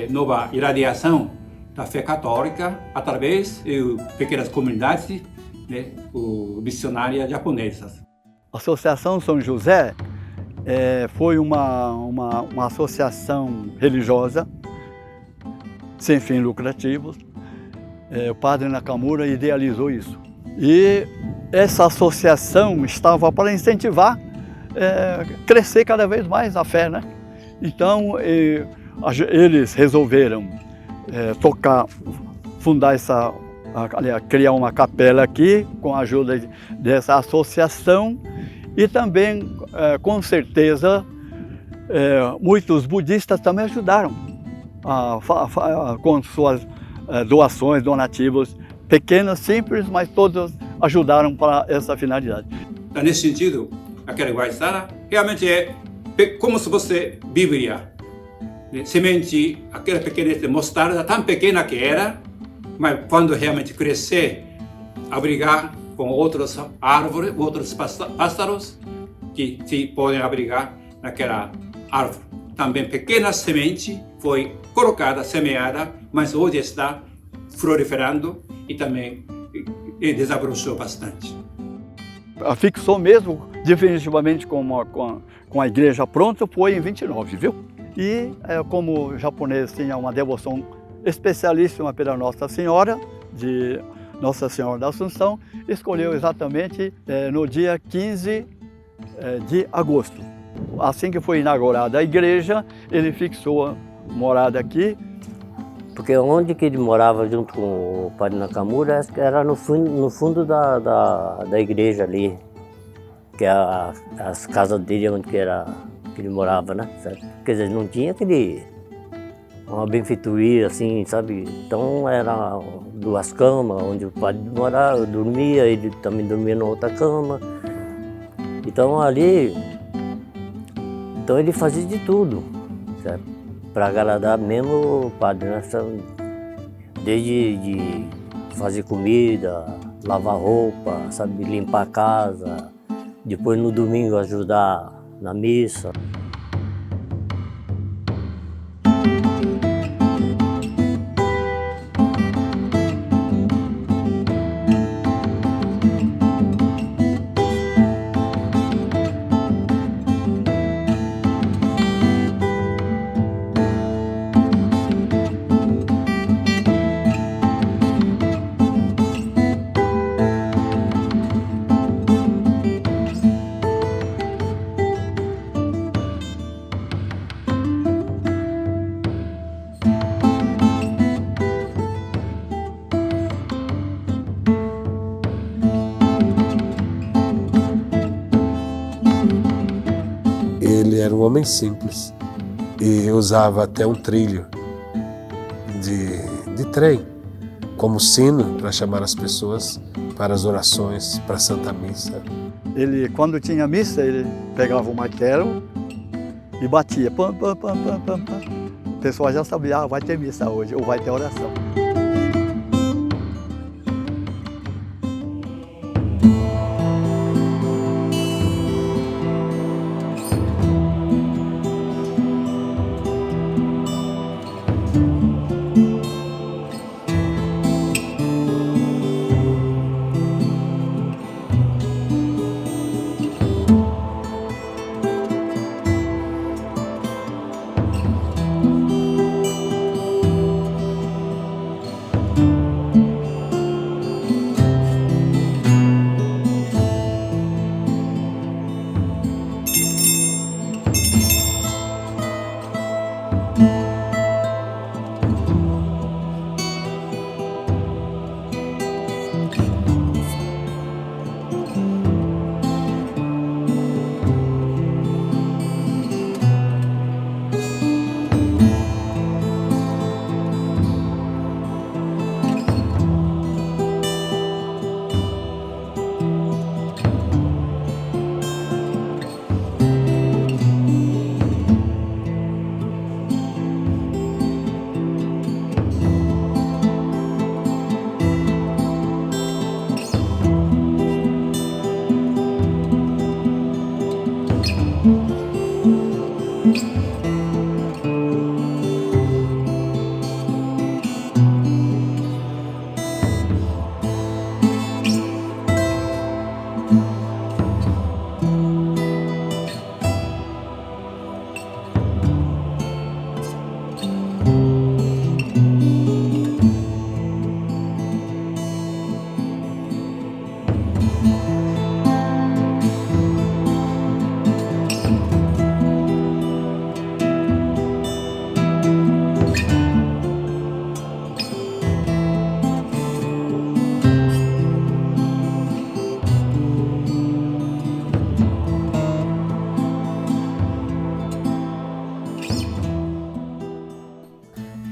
nova irradiação da fé católica através de pequenas comunidades missionárias japonesas. A Associação São José foi uma associação religiosa sem fins lucrativos. O padre Nakamura idealizou isso. E essa associação estava para incentivar, crescer cada vez mais a fé, né? Então, eles resolveram fundar criar uma capela aqui com a ajuda dessa associação e também, com certeza, muitos budistas também ajudaram com suas doações, donativos, pequenas, simples, mas todos ajudaram para essa finalidade. Nesse sentido, aquela Guaiçara realmente é como se fosse Bíblia. Semente, aquela pequena de mostarda, tão pequena que era, mas quando realmente crescer, abrigar com outras árvores, outros pássaros que se podem abrigar naquela árvore. Também pequena semente foi colocada, semeada, mas hoje está proliferando e também desabrochou bastante. Fixou mesmo definitivamente com a igreja pronta foi em 29, viu? E como o japonês tinha uma devoção especialíssima pela Nossa Senhora, de Nossa Senhora da Assunção, escolheu exatamente no dia 15 de agosto. Assim que foi inaugurada a igreja, ele fixou a morada aqui. Porque onde que ele morava junto com o padre Nakamura era no fundo da igreja ali, que é as casas dele onde que ele morava, né? Certo? Quer dizer, não tinha uma benfeitoria assim, sabe? Então era 2 camas, onde o padre morava, dormia, ele também dormia na outra cama. Então ali, ele fazia de tudo, certo? Para agradar mesmo o padre, né? Desde de fazer comida, lavar roupa, sabe? Limpar a casa, depois no domingo ajudar na missa. Ele era um homem simples e usava até um trilho de trem como sino para chamar as pessoas para as orações, para a Santa Missa. Ele, quando tinha missa, ele pegava o martelo e batia. Pam, pam, pam, pam, pam, pam. O pessoal já sabia, vai ter missa hoje, ou vai ter oração.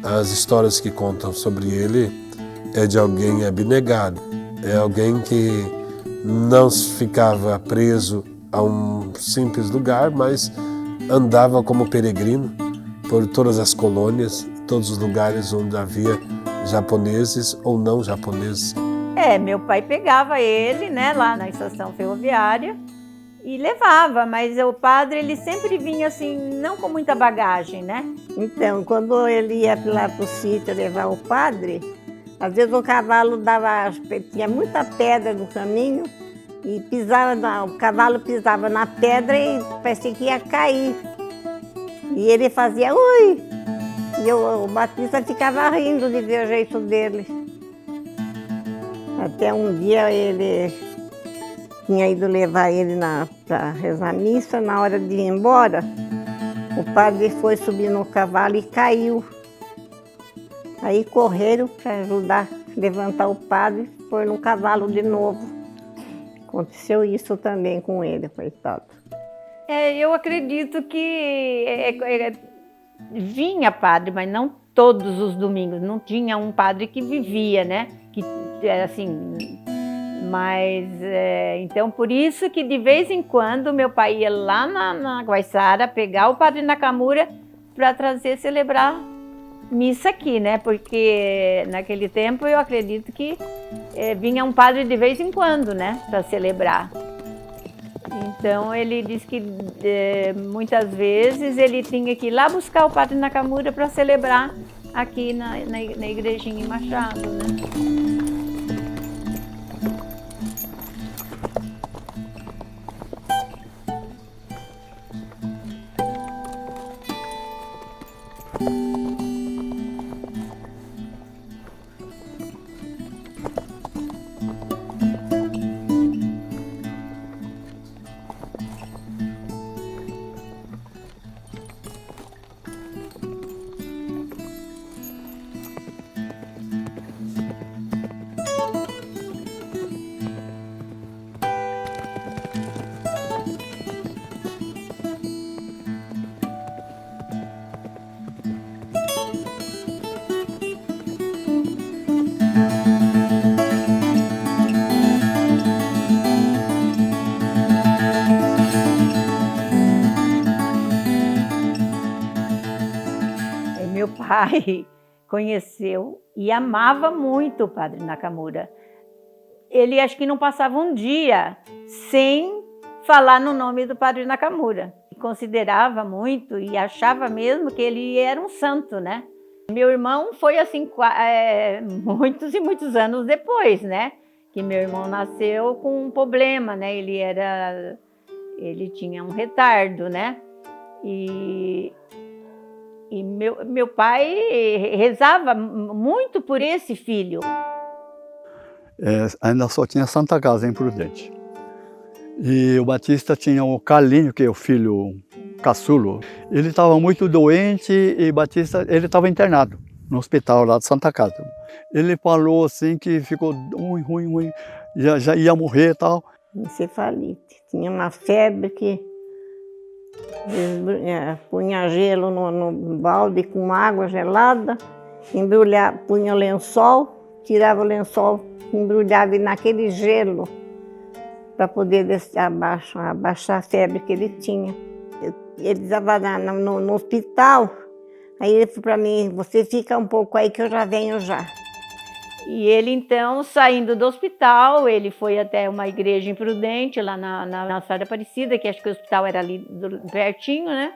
As histórias que contam sobre ele é de alguém abnegado, é alguém que não ficava preso a um simples lugar, mas andava como peregrino por todas as colônias, todos os lugares onde havia japoneses ou não japoneses. Meu pai pegava ele, né, lá na estação ferroviária e levava, mas o padre, ele sempre vinha assim, não com muita bagagem, né? Então, quando ele ia lá para o sítio levar o padre, às vezes o cavalo tinha muita pedra no caminho e o cavalo pisava na pedra e parecia que ia cair. E ele fazia ui! E o Batista ficava rindo de ver o jeito dele. Até um dia ele tinha ido levar ele para rezar a missa, na hora de ir embora, o padre foi subir no cavalo e caiu. Aí correram para ajudar a levantar o padre e pôr no cavalo de novo. Aconteceu isso também com ele, coitado. Eu acredito que vinha padre, mas não todos os domingos. Não tinha um padre que vivia, né? Que assim, mas então por isso que de vez em quando meu pai ia lá na Guaiçara pegar o padre Nakamura para trazer celebrar missa aqui, né? Porque naquele tempo eu acredito que vinha um padre de vez em quando, né? Para celebrar. Então ele disse que muitas vezes ele tinha que ir lá buscar o padre Nakamura para celebrar aqui na igrejinha em Machado, né? Meu pai conheceu e amava muito o padre Nakamura. Ele acho que não passava um dia sem falar no nome do padre Nakamura. Considerava muito e achava mesmo que ele era um santo, né? Meu irmão foi assim muitos e muitos anos depois, né? Que meu irmão nasceu com um problema, né? Ele tinha um retardo, né? E meu pai rezava muito por esse filho. Ainda só tinha Santa Casa em Prudente. E o Batista tinha o Carlinho, que é o filho caçulo. Ele estava muito doente e Batista ele estava internado no hospital lá de Santa Casa. Ele falou assim que ficou ruim, já ia morrer e tal. Encefalite. Tinha uma febre que punha gelo no balde com água gelada, punha o lençol, tirava o lençol, embrulhava naquele gelo para poder abaixar a febre que ele tinha. Ele estava no hospital, aí ele falou para mim, você fica um pouco aí que eu já venho já. E ele então, saindo do hospital, ele foi até uma igreja em Prudente, lá na Cidade Aparecida, que acho que o hospital era ali pertinho, né?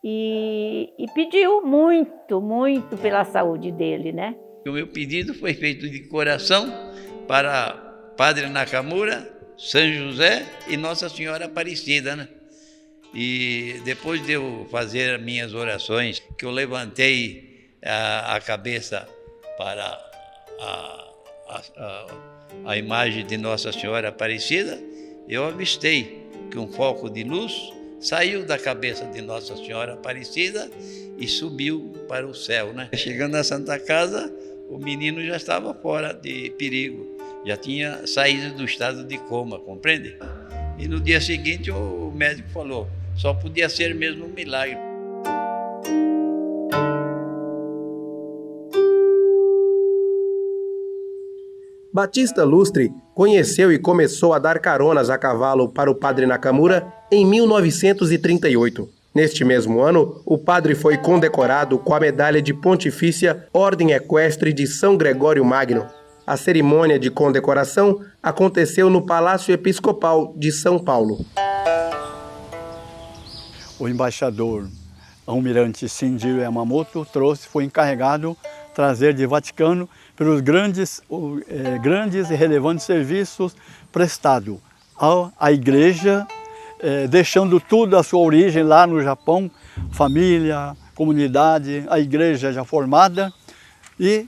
E pediu muito, muito pela saúde dele, né? O meu pedido foi feito de coração para Padre Nakamura, São José e Nossa Senhora Aparecida, né? E depois de eu fazer as minhas orações, que eu levantei a cabeça para a imagem de Nossa Senhora Aparecida, eu avistei que um foco de luz saiu da cabeça de Nossa Senhora Aparecida e subiu para o céu, né? Chegando na Santa Casa, o menino já estava fora de perigo, já tinha saído do estado de coma, compreende? E no dia seguinte o médico falou, só podia ser mesmo um milagre. Batista Lustre conheceu e começou a dar caronas a cavalo para o padre Nakamura em 1938. Neste mesmo ano, o padre foi condecorado com a medalha de Pontifícia Ordem Equestre de São Gregório Magno. A cerimônia de condecoração aconteceu no Palácio Episcopal de São Paulo. O embaixador almirante Shinjiro Yamamoto foi encarregado de trazer de Vaticano pelos grandes e relevantes serviços prestados à igreja, deixando tudo a sua origem lá no Japão, família, comunidade, a igreja já formada, e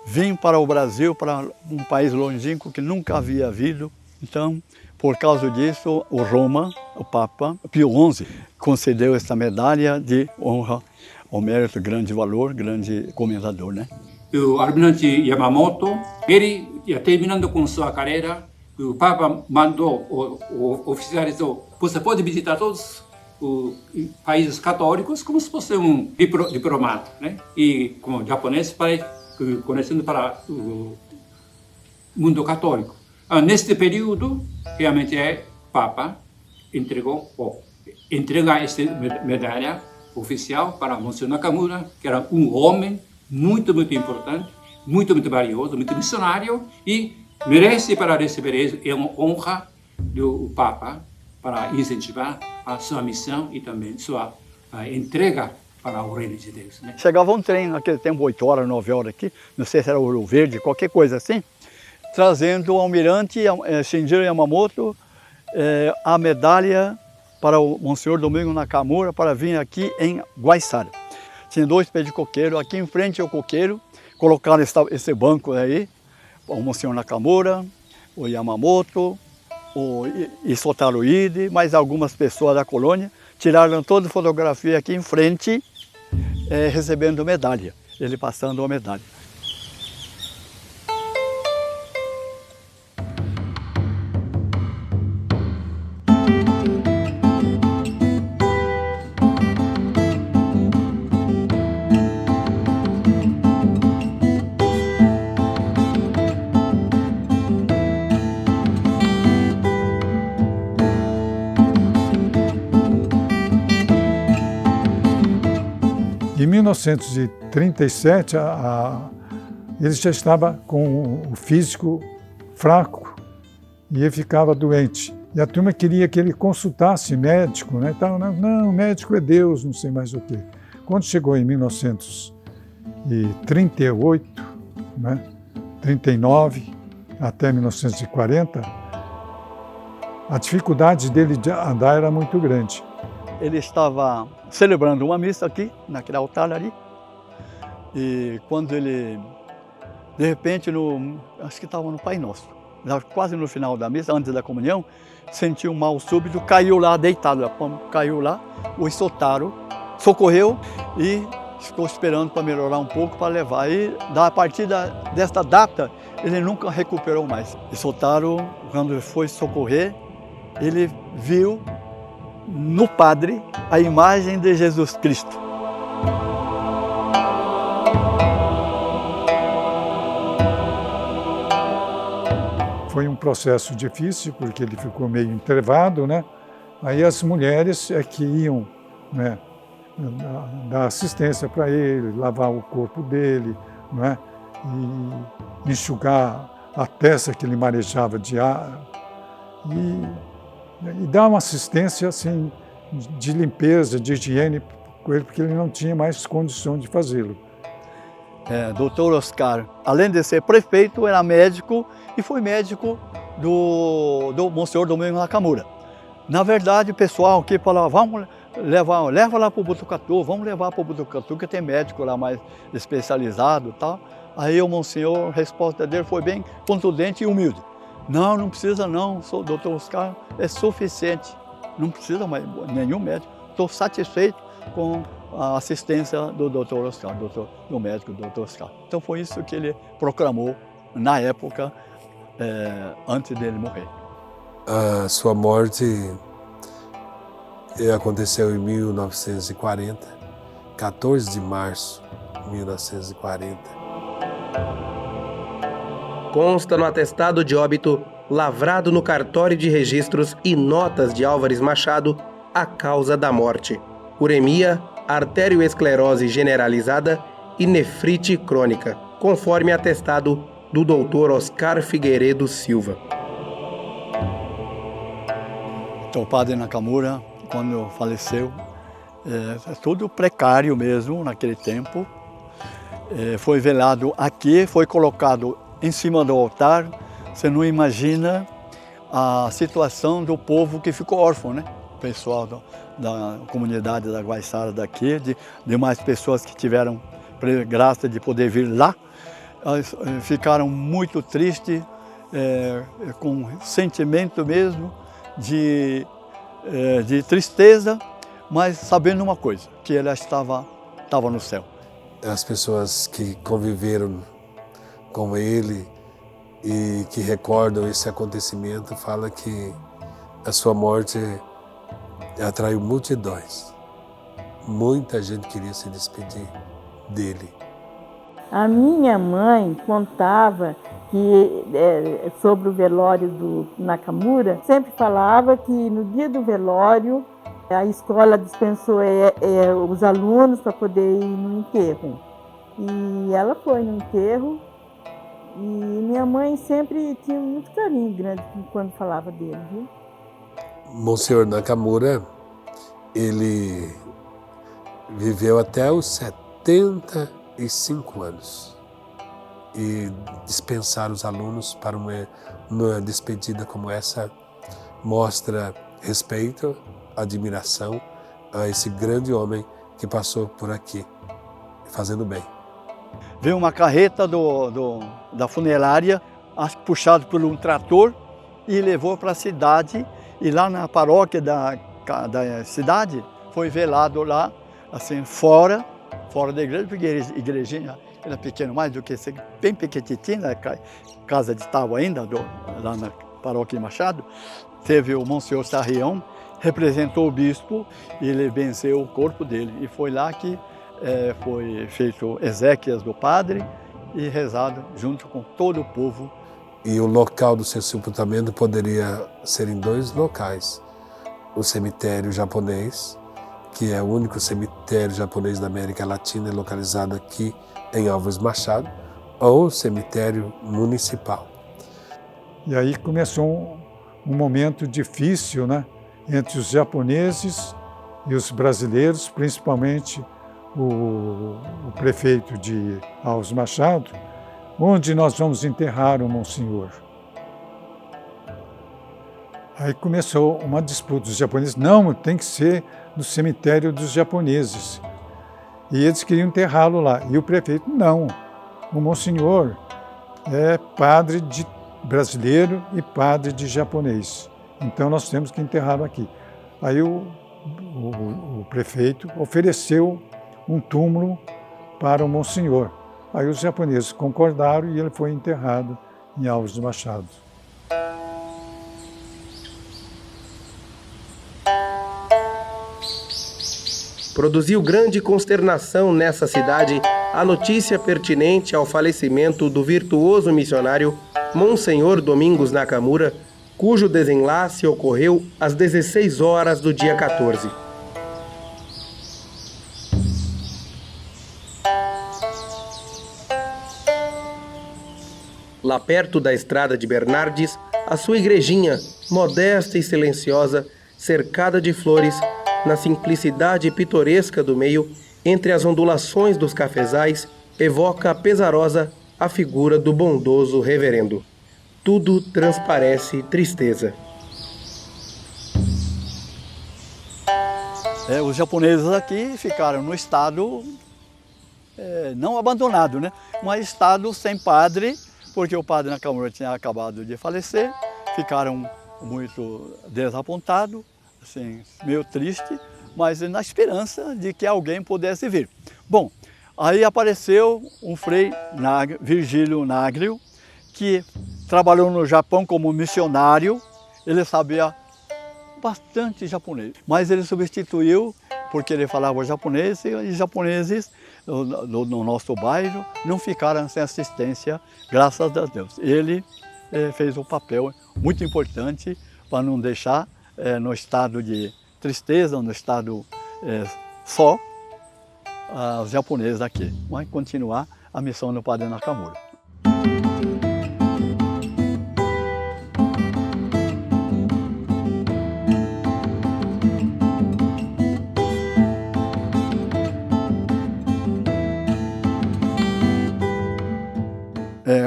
vim para o Brasil, para um país longínquo que nunca havia vindo. Então, por causa disso, o Papa Pio XI, concedeu esta medalha de honra ao mérito, grande valor, grande comendador, né? O almirante Yamamoto, ele, terminando com sua carreira, o Papa mandou oficializou: você pode visitar todos os países católicos como se fosse um diplomata, né? E como japonês, conhecendo para o mundo católico. Neste período, realmente o Papa entrega esta medalha oficial para Monsenhor Nakamura, que era um homem muito importante, muito valioso, muito missionário, e merece para receber uma honra do Papa para incentivar a sua missão e também sua entrega para o reino de Deus, né? Chegava um trem naquele tempo, 8 horas, 9 horas aqui, não sei se era Ouro Verde, qualquer coisa assim, trazendo o almirante Shinjiro Yamamoto a medalha para o Monsenhor Domingo Nakamura para vir aqui em Guaiçara. Tinha 2 pés de coqueiro, aqui em frente ao coqueiro, colocaram esse banco aí, o Monsenhor Nakamura, o Yamamoto, o Isotaro Ide, mais algumas pessoas da colônia, tiraram toda a fotografia aqui em frente, recebendo medalha, ele passando a medalha. Em 1937, ele já estava com o físico fraco e ele ficava doente. E a turma queria que ele consultasse médico, né? Então, não, médico é Deus, não sei mais o quê. Quando chegou em 1938, né? 39 até 1940, a dificuldade dele de andar era muito grande. Ele estava celebrando uma missa aqui, naquele altar ali, e quando ele, de repente, acho que estava no Pai Nosso, quase no final da missa, antes da comunhão, sentiu um mal súbito, caiu lá, deitado, caiu lá, o Isotaro socorreu e ficou esperando para melhorar um pouco, para levar. E a partir desta data, ele nunca recuperou mais. Isotaro, quando foi socorrer, ele viu no padre a imagem de Jesus Cristo. Foi um processo difícil, porque ele ficou meio entrevado, né? Aí as mulheres que iam, né, dar assistência para ele, lavar o corpo dele, né? E enxugar a testa que ele marejava de ar. E dar uma assistência assim, de limpeza, de higiene com ele, porque ele não tinha mais condição de fazê-lo. Dr. Oscar, além de ser prefeito, era médico e foi médico do Monsenhor Domingo Nakamura. Na verdade, o pessoal aqui falava, vamos leva lá para o Botucatu, vamos levar para o Botucatu, que tem médico lá mais especializado e tal. Aí o Monsenhor, a resposta dele foi bem contundente e humilde. Não precisa não, o Dr. Oscar é suficiente, não precisa mais nenhum médico, estou satisfeito com a assistência do Dr. Oscar, do médico Dr. Oscar. Então foi isso que ele proclamou na época, antes dele morrer. A sua morte aconteceu em 1940, 14 de março de 1940. consta no atestado de óbito, lavrado no cartório de registros e notas de Álvares Machado, a causa da morte: uremia, arterioesclerose generalizada e nefrite crônica, conforme atestado do Dr. Oscar Figueiredo Silva. Então, o padre Nakamura, quando faleceu, tudo precário mesmo naquele tempo. Foi velado aqui, foi colocado em cima do altar. Você não imagina a situação do povo que ficou órfão, né? O pessoal da comunidade da Guaiçara daqui, de demais pessoas que tiveram graça de poder vir lá, ficaram muito tristes, com sentimento mesmo de tristeza, mas sabendo uma coisa, que ele estava no céu. As pessoas que conviveram com ele e que recordam esse acontecimento falam que a sua morte atraiu multidões. Muita gente queria se despedir dele. A minha mãe contava que sobre o velório do Nakamura, sempre falava que no dia do velório a escola dispensou os alunos para poder ir no enterro. E ela foi no enterro e minha mãe sempre tinha muito carinho grande quando falava dele, viu? Monsenhor Nakamura, ele viveu até os 75 anos e dispensar os alunos para uma despedida como essa mostra respeito, admiração a esse grande homem que passou por aqui, fazendo bem. Veio uma carreta da funerária, puxado por um trator, e levou para a cidade. E lá na paróquia da cidade, foi velado lá, assim, fora da igreja, porque a igrejinha era pequena, mais do que bem pequenininha, casa de tábua ainda, lá na paróquia de Machado. Teve o Monsenhor Sarrião, representou o bispo e ele venceu o corpo dele. E foi lá que foi feito exéquias do padre e rezado junto com todo o povo. E o local do seu sepultamento poderia ser em dois locais. O cemitério japonês, que é o único cemitério japonês da América Latina, localizado aqui em Álvares Machado, ou o cemitério municipal. E aí começou um momento difícil, né, entre os japoneses e os brasileiros, principalmente o prefeito de Álvares Machado, onde nós vamos enterrar o Monsenhor. Aí começou uma disputa dos japoneses. Não, tem que ser no cemitério dos japoneses. E eles queriam enterrá-lo lá. E o prefeito, não. O Monsenhor é padre de brasileiro e padre de japonês. Então nós temos que enterrá-lo aqui. Aí o prefeito ofereceu um túmulo para o Monsenhor. Aí os japoneses concordaram e ele foi enterrado em Álvares Machado. Produziu grande consternação nessa cidade a notícia pertinente ao falecimento do virtuoso missionário Monsenhor Domingos Nakamura, cujo desenlace ocorreu às 16 horas do dia 14. Lá perto da estrada de Bernardes, a sua igrejinha, modesta e silenciosa, cercada de flores, na simplicidade pitoresca do meio, entre as ondulações dos cafezais, evoca pesarosa a figura do bondoso reverendo. Tudo transparece tristeza. Os japoneses aqui ficaram no estado, não abandonado, né? Mas estado sem padre, porque o padre Nakamura tinha acabado de falecer. Ficaram muito desapontados, assim, meio triste, mas na esperança de que alguém pudesse vir. Bom, aí apareceu um frei Virgílio Nagrio, que trabalhou no Japão como missionário. Ele sabia bastante japonês, mas ele substituiu, porque ele falava japonês e os japoneses no nosso bairro não ficaram sem assistência, graças a Deus. Ele fez um papel muito importante para não deixar no estado de tristeza, no estado só, os japoneses aqui. Vai continuar a missão do Padre Nakamura.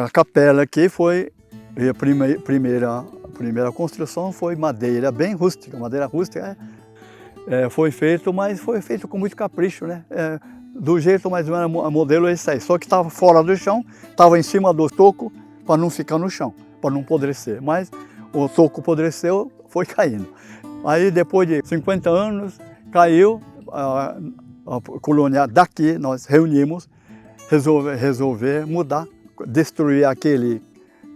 A capela aqui foi, a primeira construção foi madeira bem rústica, foi feito, mas foi feito com muito capricho, né? Do jeito mais ou menos o modelo é esse aí, só que estava fora do chão, estava em cima do toco para não ficar no chão, para não apodrecer, mas o toco apodreceu, foi caindo. Aí depois de 50 anos caiu, a colônia daqui nós reunimos, resolver mudar, destruir aquele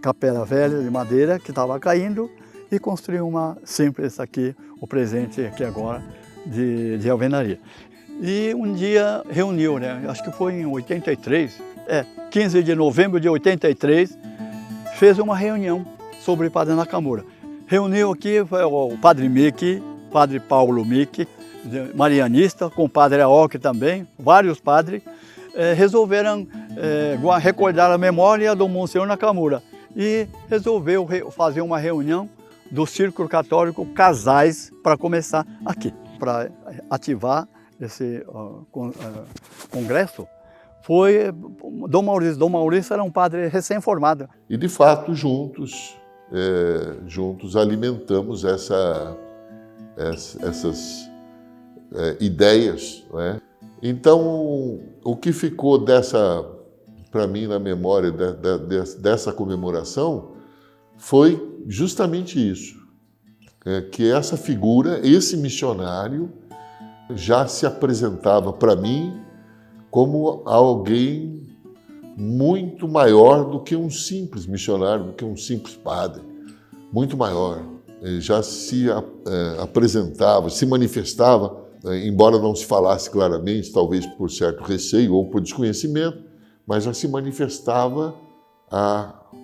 capela velha de madeira que estava caindo e construir uma simples aqui, o presente aqui agora de alvenaria. E um dia reuniu, né? Acho que foi em 83, 15 de novembro de 83, fez uma reunião sobre o Padre Nakamura. Reuniu aqui o Padre Miki, Padre Paulo Miki, marianista, com o Padre Aoki também, vários padres, resolveram recordar a memória do Monsenhor Nakamura e resolveu fazer uma reunião do Círculo Católico Casais para começar aqui, para ativar esse congresso. Foi Dom Maurício. Dom Maurício era um padre recém-formado. E de fato juntos alimentamos essas ideias, não é? Então, o que ficou para mim na memória dessa comemoração foi justamente isso, que essa figura, esse missionário, já se apresentava para mim como alguém muito maior do que um simples missionário, do que um simples padre, muito maior. Ele já se apresentava, se manifestava, embora não se falasse claramente, talvez por certo receio ou por desconhecimento, mas já se manifestava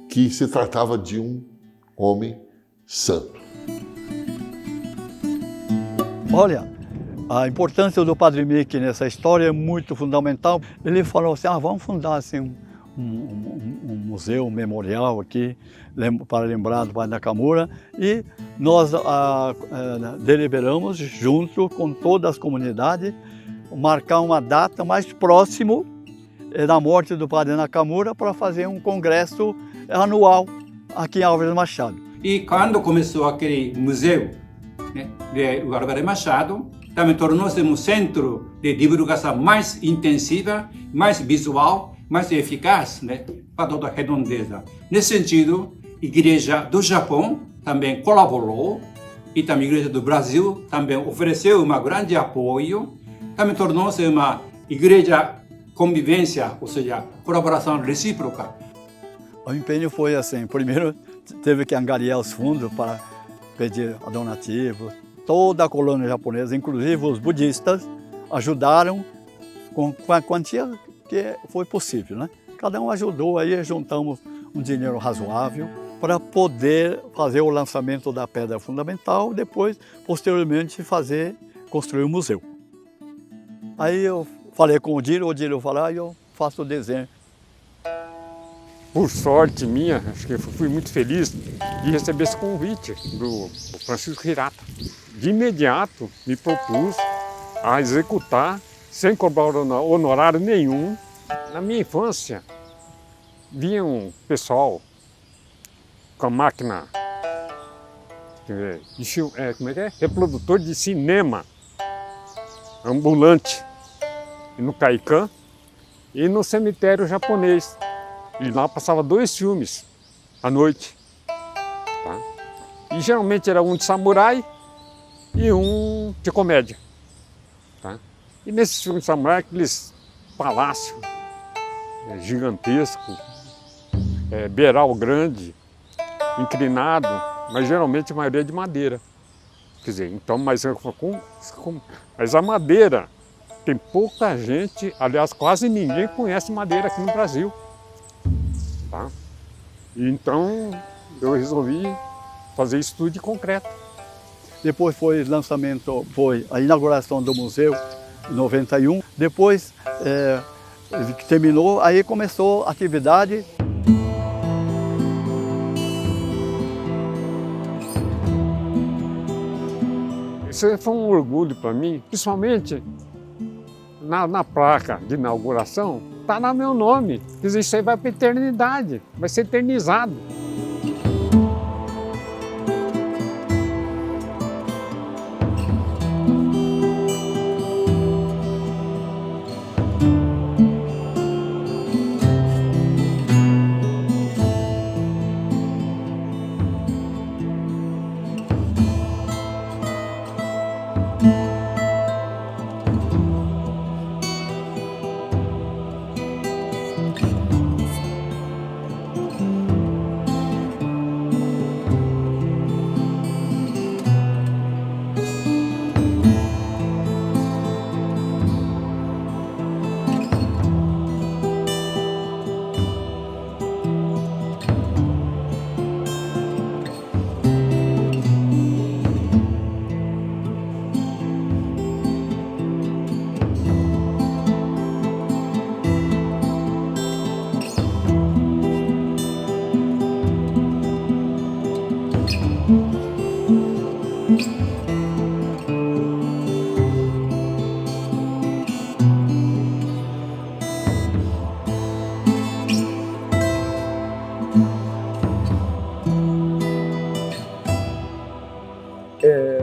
que se tratava de um homem santo. Olha, a importância do Padre Miki nessa história é muito fundamental. Ele falou assim, vamos fundar assim, um museu, um memorial aqui, para lembrar do Padre Nakamura, e nós deliberamos, junto com todas as comunidades, marcar uma data mais próximo da morte do Padre Nakamura para fazer um congresso anual aqui em Álvares Machado. E quando começou aquele museu, né, de Álvares Machado, também tornou-se um centro de divulgação mais intensiva, mais visual, mais eficaz, né, para toda a redondeza. Nesse sentido, a Igreja do Japão também colaborou e também a Igreja do Brasil também ofereceu um grande apoio. Também tornou-se uma igreja convivência, ou seja, colaboração recíproca. O empenho foi assim, primeiro teve que angariar os fundos para pedir donativos. Toda a colônia japonesa, inclusive os budistas, ajudaram com a quantia que foi possível, né? Cada um ajudou, aí juntamos um dinheiro razoável para poder fazer o lançamento da pedra fundamental, depois, posteriormente, construir o museu. Aí eu falei com o Dírio falou, eu faço o desenho. Por sorte minha, acho que eu fui muito feliz de receber esse convite do Francisco Hirata. De imediato me propus a executar, sem cobrar honorário nenhum. Na minha infância, vinha um pessoal com a máquina, reprodutor de cinema, ambulante, no Kaikan e no cemitério japonês. E lá passava 2 filmes à noite. Tá? E geralmente era um de samurai e um de comédia. Tá? E nesses filmes de samurai, aqueles palácios gigantescos, beiral grande, inclinado, mas geralmente a maioria de madeira. Quer dizer, então, mas a madeira tem pouca gente, aliás, quase ninguém conhece madeira aqui no Brasil. Tá? Então, eu resolvi fazer estudo de concreto. Depois foi a inauguração do museu em 91. Depois que terminou, aí começou a atividade. Isso foi um orgulho para mim, principalmente na placa de inauguração, está lá meu nome. Quer dizer, isso aí vai para a eternidade, vai ser eternizado.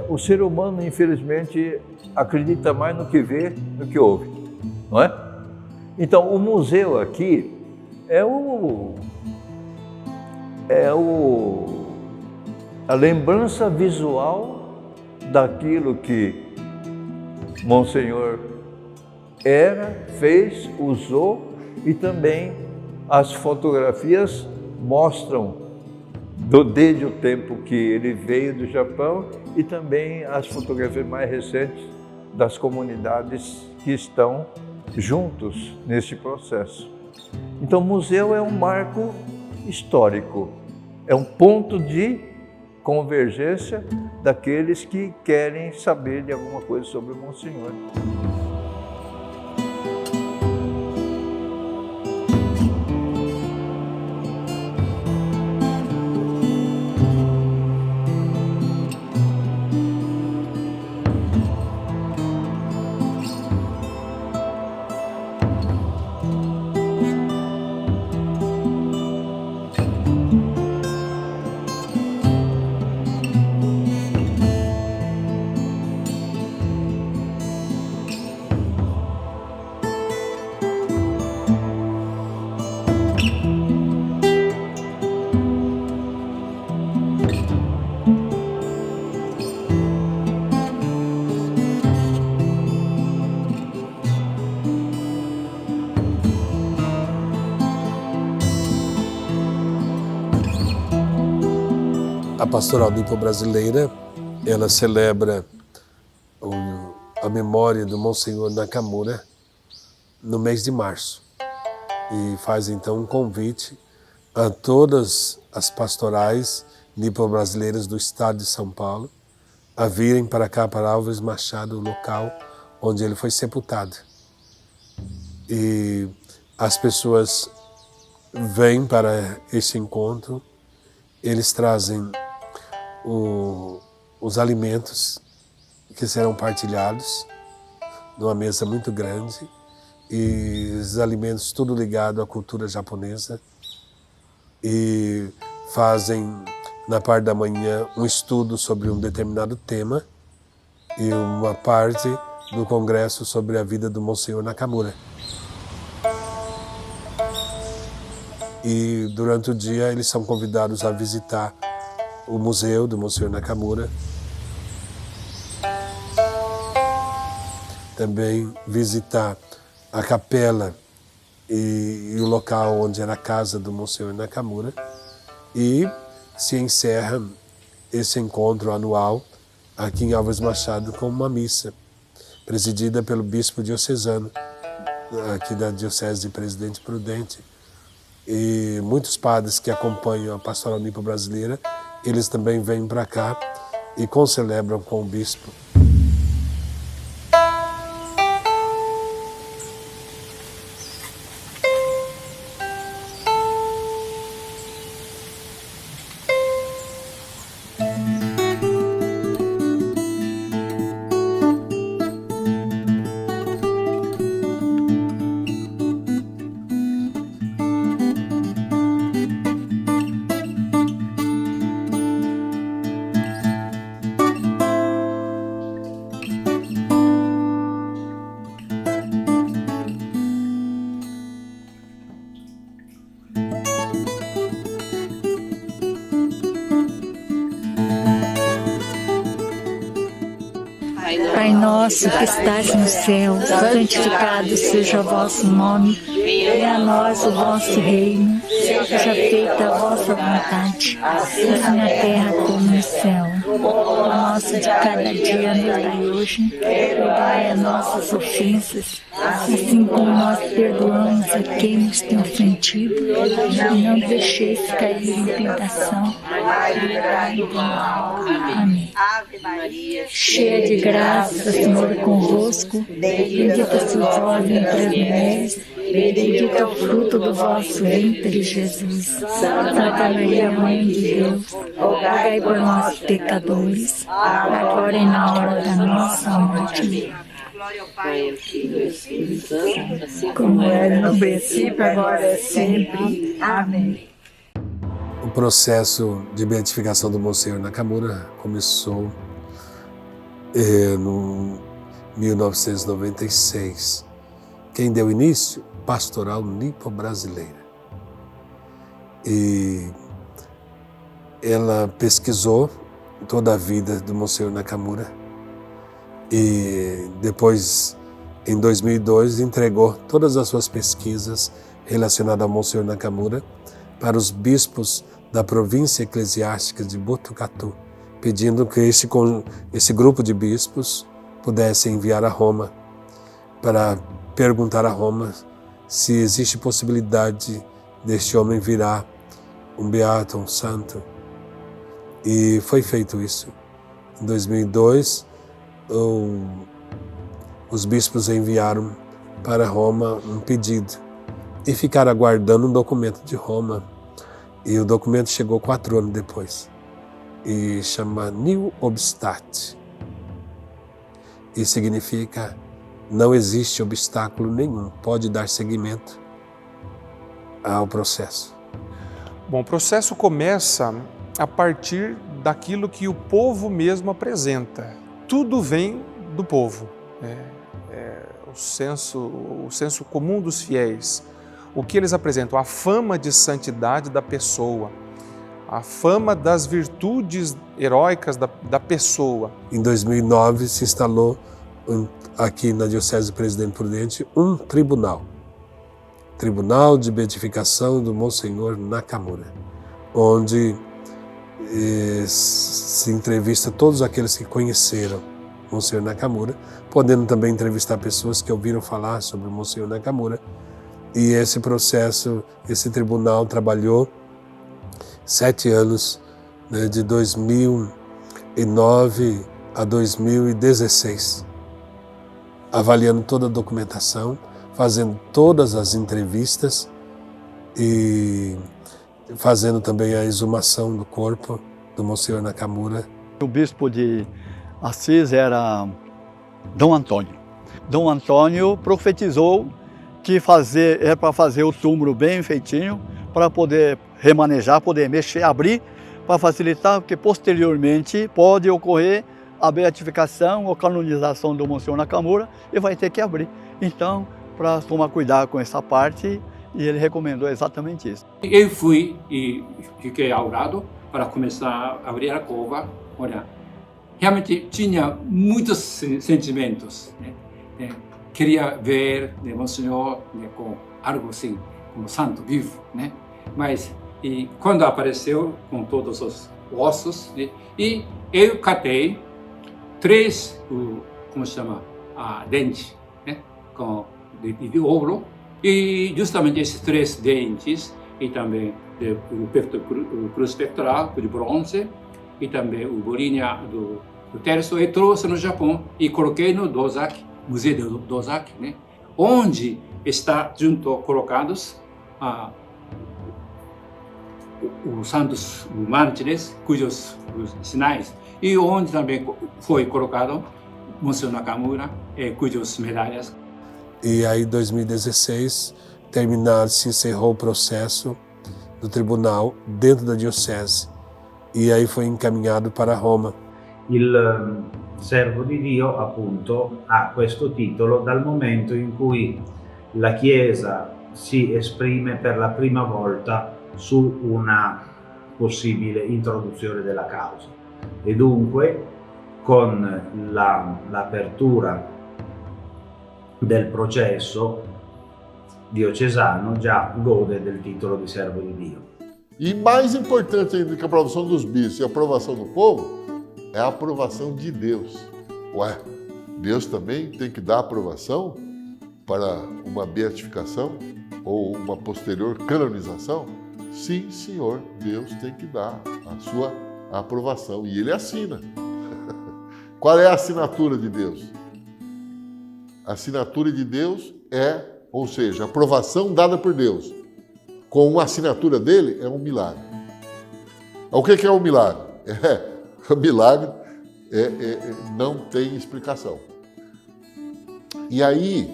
O ser humano, infelizmente, acredita mais no que vê do que ouve, não é? Então, o museu aqui a lembrança visual daquilo que Monsenhor era, fez, usou, e também as fotografias mostram desde o tempo que ele veio do Japão, e também as fotografias mais recentes das comunidades que estão juntos neste processo. Então, o museu é um marco histórico, é um ponto de convergência daqueles que querem saber de alguma coisa sobre o Monsenhor. A Pastoral Nipo-Brasileira, ela celebra a memória do Monsenhor Nakamura no mês de março e faz então um convite a todas as pastorais nipo-brasileiras do estado de São Paulo a virem para cá, para Álvares Machado, o local onde ele foi sepultado. E as pessoas vêm para esse encontro, eles trazem os alimentos que serão partilhados numa mesa muito grande, e os alimentos tudo ligado à cultura japonesa, e fazem na parte da manhã um estudo sobre um determinado tema e uma parte do congresso sobre a vida do Monsenhor Nakamura. E durante o dia eles são convidados a visitar o museu do Monsenhor Nakamura, também visitar a capela e o local onde era a casa do Monsenhor Nakamura, e se encerra esse encontro anual aqui em Álvares Machado com uma missa presidida pelo bispo diocesano, aqui da Diocese de Presidente Prudente. E muitos padres que acompanham a Pastoral Nipo-Brasileira, eles também vêm para cá e concelebram com o bispo. Pai nosso que estás no céu, santificado seja o vosso nome. Venha a nós o vosso reino. Seja feita a vossa vontade, assim na terra como no céu. O nosso de cada dia nos dai hoje. Perdoai as nossas ofensas, assim como nós perdoamos a quem nos tem ofendido. E não deixeis cair em tentação. Livrai-nos do mal. Amém. Ave Maria, Cheia de graça, o Senhor é convosco. Bendita sois vós entre as mulheres. Bendito é o fruto do vosso ventre, Jesus. Santa Maria, Mãe de Deus, rogai por nós, pecadores, agora e na hora da nossa morte. glória ao Pai, ao Filho e ao Espírito Santo, Como era no princípio, agora e sempre. Amém. O processo de beatificação do Monsenhor Nakamura começou em 1996. Quem deu início? Pastoral Nipo-Brasileira. E ela pesquisou toda a vida do Monsenhor Nakamura e depois, em 2002, entregou todas as suas pesquisas relacionadas ao Monsenhor Nakamura para os bispos da província eclesiástica de Botucatu, pedindo que esse grupo de bispos pudesse enviar a Roma para perguntar a Roma se existe possibilidade deste homem virar um beato, um santo. E foi feito isso. Em 2002, os bispos enviaram para Roma um pedido e ficaram aguardando um documento de Roma. E o documento chegou 4 anos depois e chama Nil Obstat. E significa não existe obstáculo nenhum, pode dar seguimento ao processo. Bom, o processo começa a partir daquilo que o povo mesmo apresenta. Tudo vem do povo. O senso comum dos fiéis. O que eles apresentam? A fama de santidade da pessoa, a fama das virtudes heróicas da pessoa. Em 2009 se instalou aqui na Diocese de Presidente Prudente um tribunal de beatificação do Monsenhor Nakamura, onde se entrevista todos aqueles que conheceram o Monsenhor Nakamura, podendo também entrevistar pessoas que ouviram falar sobre o Monsenhor Nakamura. E esse processo, esse tribunal trabalhou 7 anos, né, de 2009 a 2016, avaliando toda a documentação, fazendo todas as entrevistas e fazendo também a exumação do corpo do Monsenhor Nakamura. O bispo de Assis era Dom Antônio. Dom Antônio profetizou que era para fazer o túmulo bem feitinho, para poder remanejar, poder mexer, abrir, para facilitar, porque posteriormente pode ocorrer a beatificação ou canonização do Monsenhor Nakamura e vai ter que abrir. Então, para tomar cuidado com essa parte, e ele recomendou exatamente isso. Eu fui e fiquei ao lado para começar a abrir a cova. Olha, realmente tinha muitos sentimentos, né? Queria ver o Monsenhor, né, com algo assim, como santo vivo, né? Mas quando apareceu com todos os ossos, né, e eu catei 3, dente, né, de ouro, e justamente esses 3 dentes, e também o cruz pectoral de bronze, e também o bolinha do terço, e trouxe no Japão e coloquei no Dozaki, Museu do Dozaki, né, onde está junto colocados os santos mártires, cujos sinais, e onde também foi colocado Monsenhor Nakamura, cujas medalhas. E aí, em 2016, se encerrou o processo do tribunal dentro da diocese, e aí foi encaminhado para Roma. Il servo di Dio, appunto, ha questo titolo dal momento in cui la Chiesa si esprime per la prima volta su una possibile introduzione della causa, e dunque con l'apertura del processo diocesano già gode del titolo di servo di Dio. E mais importante ainda que a aprovação dos bispos e a aprovação do povo é a aprovação de Deus. Ué, Deus também tem que dar aprovação para uma beatificação ou uma posterior canonização? Sim, senhor, Deus tem que dar a sua aprovação e ele assina. Qual é a assinatura de Deus? A assinatura de Deus ou seja, a aprovação dada por Deus com uma assinatura dele é um milagre. O que é um milagre? O milagre não tem explicação. E aí,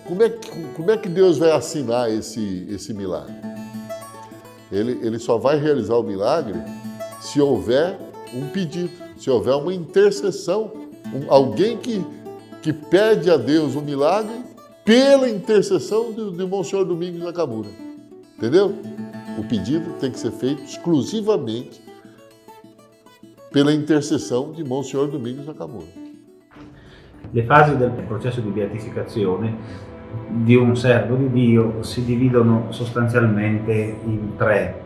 como é que Deus vai assinar esse milagre? Ele só vai realizar o milagre se houver um pedido, se houver uma intercessão, alguém que pede a Deus um milagre pela intercessão de Monsenhor Domingos Nakamura. Entendeu? O pedido tem que ser feito exclusivamente pela intercessão di Monsignor Domingos Nakamura. Le fasi del processo di beatificazione di un servo di Dio si dividono sostanzialmente in 3.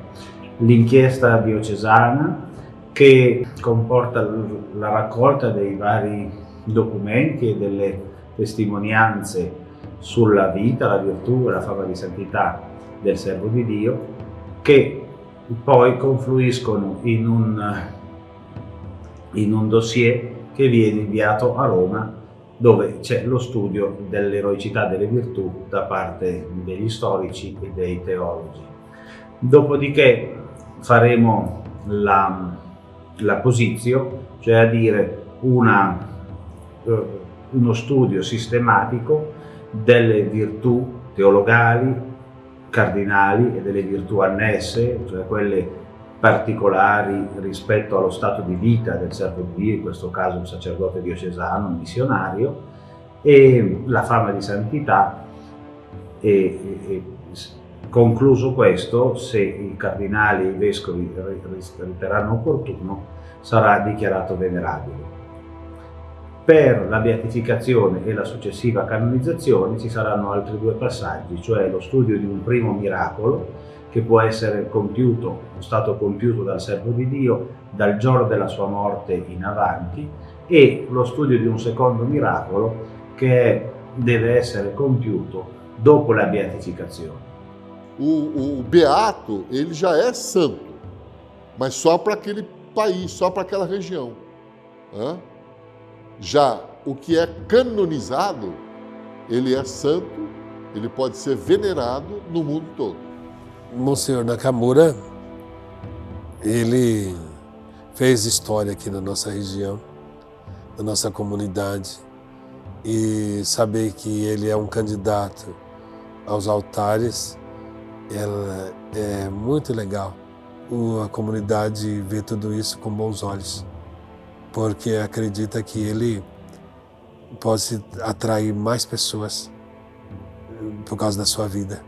L'inchiesta diocesana, che comporta la raccolta dei vari documenti e delle testimonianze sulla vita, la virtù e la fama di santità del servo di Dio, che poi confluiscono in un dossier che viene inviato a Roma, dove c'è lo studio dell'eroicità delle virtù da parte degli storici e dei teologi. Dopodiché faremo la posizio, cioè a dire uno studio sistematico delle virtù teologali, cardinali e delle virtù annesse, cioè quelle particolari rispetto allo stato di vita del servo di Dio, in questo caso un sacerdote diocesano, un missionario, e la fama di santità, e concluso questo, se i cardinali e i vescovi riterranno opportuno, sarà dichiarato venerabile. Per la beatificazione e la successiva canonizzazione ci saranno altri 2 passaggi, cioè lo studio di un primo miracolo che può essere stato compiuto dal servo di Dio dal giorno della sua morte in avanti, e lo studio di un secondo miracolo che deve essere compiuto dopo la beatificazione. O beato, ele já é santo, mas só para aquele país, só para aquela região. Já o que é canonizado, ele é santo, ele pode ser venerado no mundo todo. Monsenhor Nakamura, ele fez história aqui na nossa região, na nossa comunidade, e saber que ele é um candidato aos altares é muito legal. A comunidade vê tudo isso com bons olhos, porque acredita que ele pode atrair mais pessoas por causa da sua vida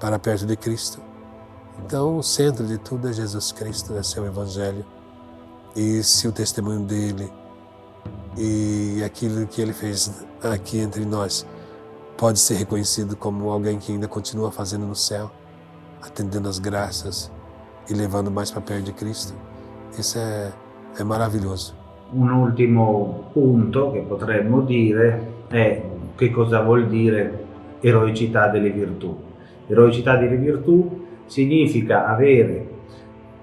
para perto de Cristo. Então, o centro de tudo é Jesus Cristo, é seu Evangelho. E se o testemunho dele e aquilo que ele fez aqui entre nós pode ser reconhecido como alguém que ainda continua fazendo no céu, atendendo as graças e levando mais para perto de Cristo, isso é maravilhoso. Un ultimo punto che potremmo dire è che cosa vuol dire eroicità delle virtù. Eroicità delle virtù significa avere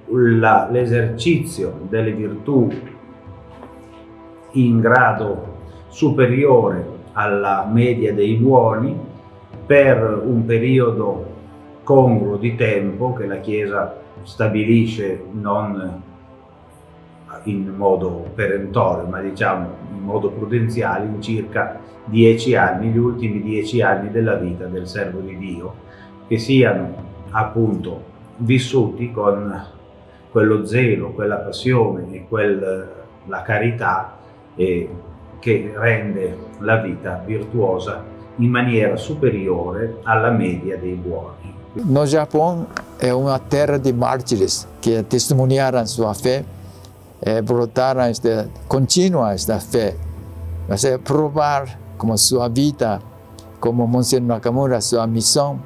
l'esercizio delle virtù in grado superiore alla media dei buoni per un periodo congruo di tempo che la Chiesa stabilisce non in modo perentorio, ma diciamo in modo prudenziale, in circa 10 anni, gli ultimi 10 anni della vita del servo di Dio, che siano appunto vissuti con quello zelo, quella passione e la carità che rende la vita virtuosa in maniera superiore alla media dei buoni. No Japão é uma terra de mártires que testemunharam sua fé, brotaram continuam esta fé, mas provar como sua vida, como Monsenhor Nakamura, sua missão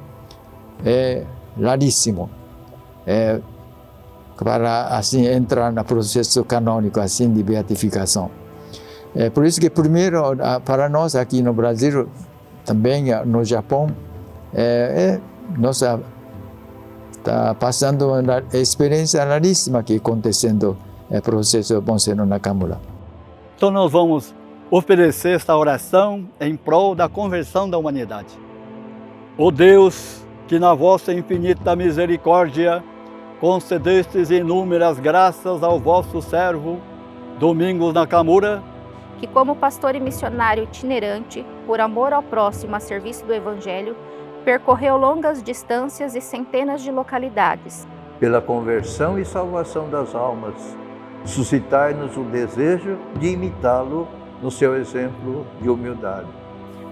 é raríssimo. Para assim entrar no processo canônico assim de beatificação. Por isso que primeiro para nós aqui no Brasil, também no Japão, nós está passando uma experiência raríssima que acontecendo no processo Monsenhor Nakamura. Então nós vamos oferecer esta oração em prol da conversão da humanidade. Ó Deus, que na vossa infinita misericórdia concedestes inúmeras graças ao vosso servo, Domingos Nakamura, que como pastor e missionário itinerante, por amor ao próximo a serviço do Evangelho, percorreu longas distâncias e centenas de localidades. Pela conversão e salvação das almas, suscitai-nos o desejo de imitá-lo no seu exemplo de humildade.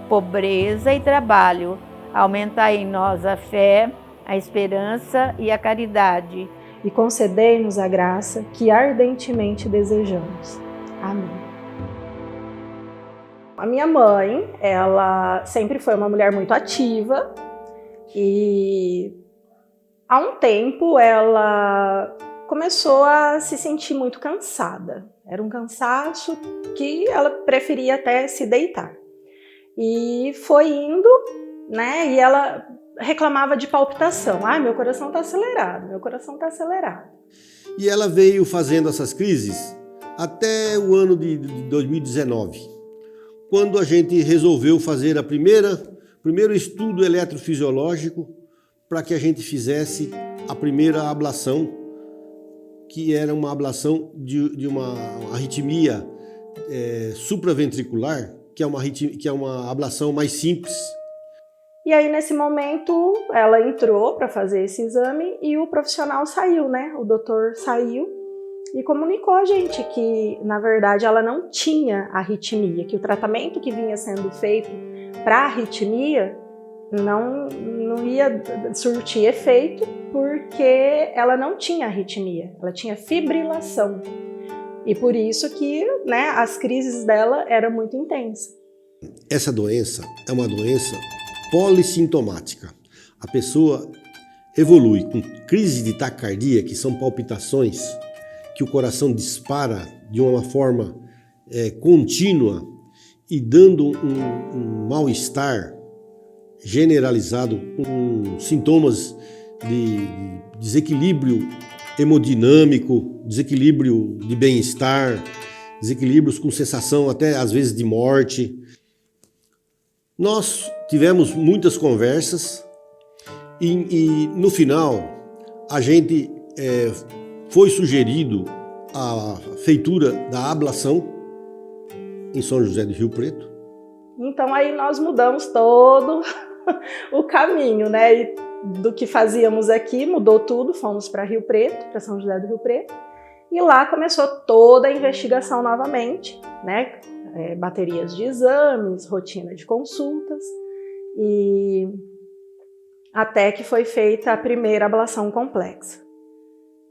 Pobreza e trabalho, aumentai em nós a fé, a esperança e a caridade. E concedei-nos a graça que ardentemente desejamos. Amém. A minha mãe, ela sempre foi uma mulher muito ativa e há um tempo ela começou a se sentir muito cansada. Era um cansaço que ela preferia até se deitar. E foi indo, né? E ela reclamava de palpitação. Ai, meu coração está acelerado, meu coração está acelerado. E ela veio fazendo essas crises até o ano de 2019, quando a gente resolveu fazer primeiro estudo eletrofisiológico para que a gente fizesse a primeira ablação, que era uma ablação de uma arritmia supraventricular, que é uma ablação mais simples. E aí, nesse momento, ela entrou para fazer esse exame e o profissional saiu, né? O doutor saiu e comunicou a gente que, na verdade, ela não tinha arritmia, que o tratamento que vinha sendo feito para arritmia não ia surtir efeito porque ela não tinha arritmia, ela tinha fibrilação. E por isso que, né, as crises dela eram muito intensas. Essa doença é uma doença polissintomática. A pessoa evolui com crise de taquicardia, que são palpitações que o coração dispara de uma forma contínua e dando um mal-estar generalizado, com sintomas de desequilíbrio hemodinâmico, desequilíbrio de bem-estar, desequilíbrios com sensação até às vezes de morte. Nós tivemos muitas conversas e no final a gente foi sugerido a feitura da ablação em São José do Rio Preto. Então aí nós mudamos todo o caminho, né? E do que fazíamos aqui, mudou tudo, fomos para Rio Preto, para São José do Rio Preto, e lá começou toda a investigação novamente, né? Baterias de exames, rotina de consultas, e até que foi feita a primeira ablação complexa,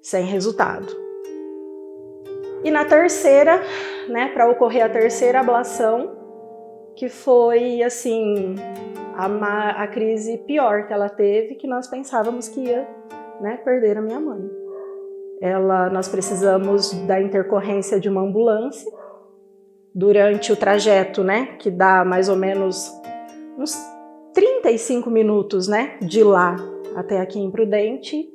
sem resultado. E na terceira, né, para ocorrer a terceira ablação, que foi assim a crise pior que ela teve, que nós pensávamos que ia, né, perder a minha mãe. Nós precisamos da intercorrência de uma ambulância durante o trajeto, né, que dá mais ou menos uns 35 minutos, né, de lá até aqui em Prudente,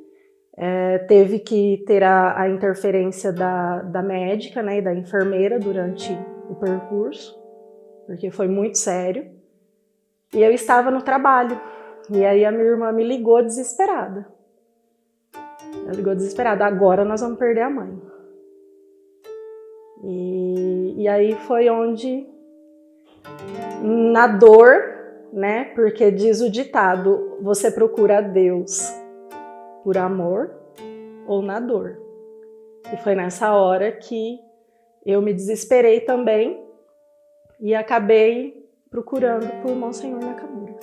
teve que ter a interferência da médica, né, e da enfermeira durante o percurso, porque foi muito sério. E eu estava no trabalho, e aí a minha irmã me ligou desesperada. Ela ligou desesperada, agora nós vamos perder a mãe. E aí foi onde, na dor, né, porque diz o ditado, você procura a Deus por amor ou na dor. E foi nessa hora que eu me desesperei também e acabei procurando por Monsenhor Nakamura.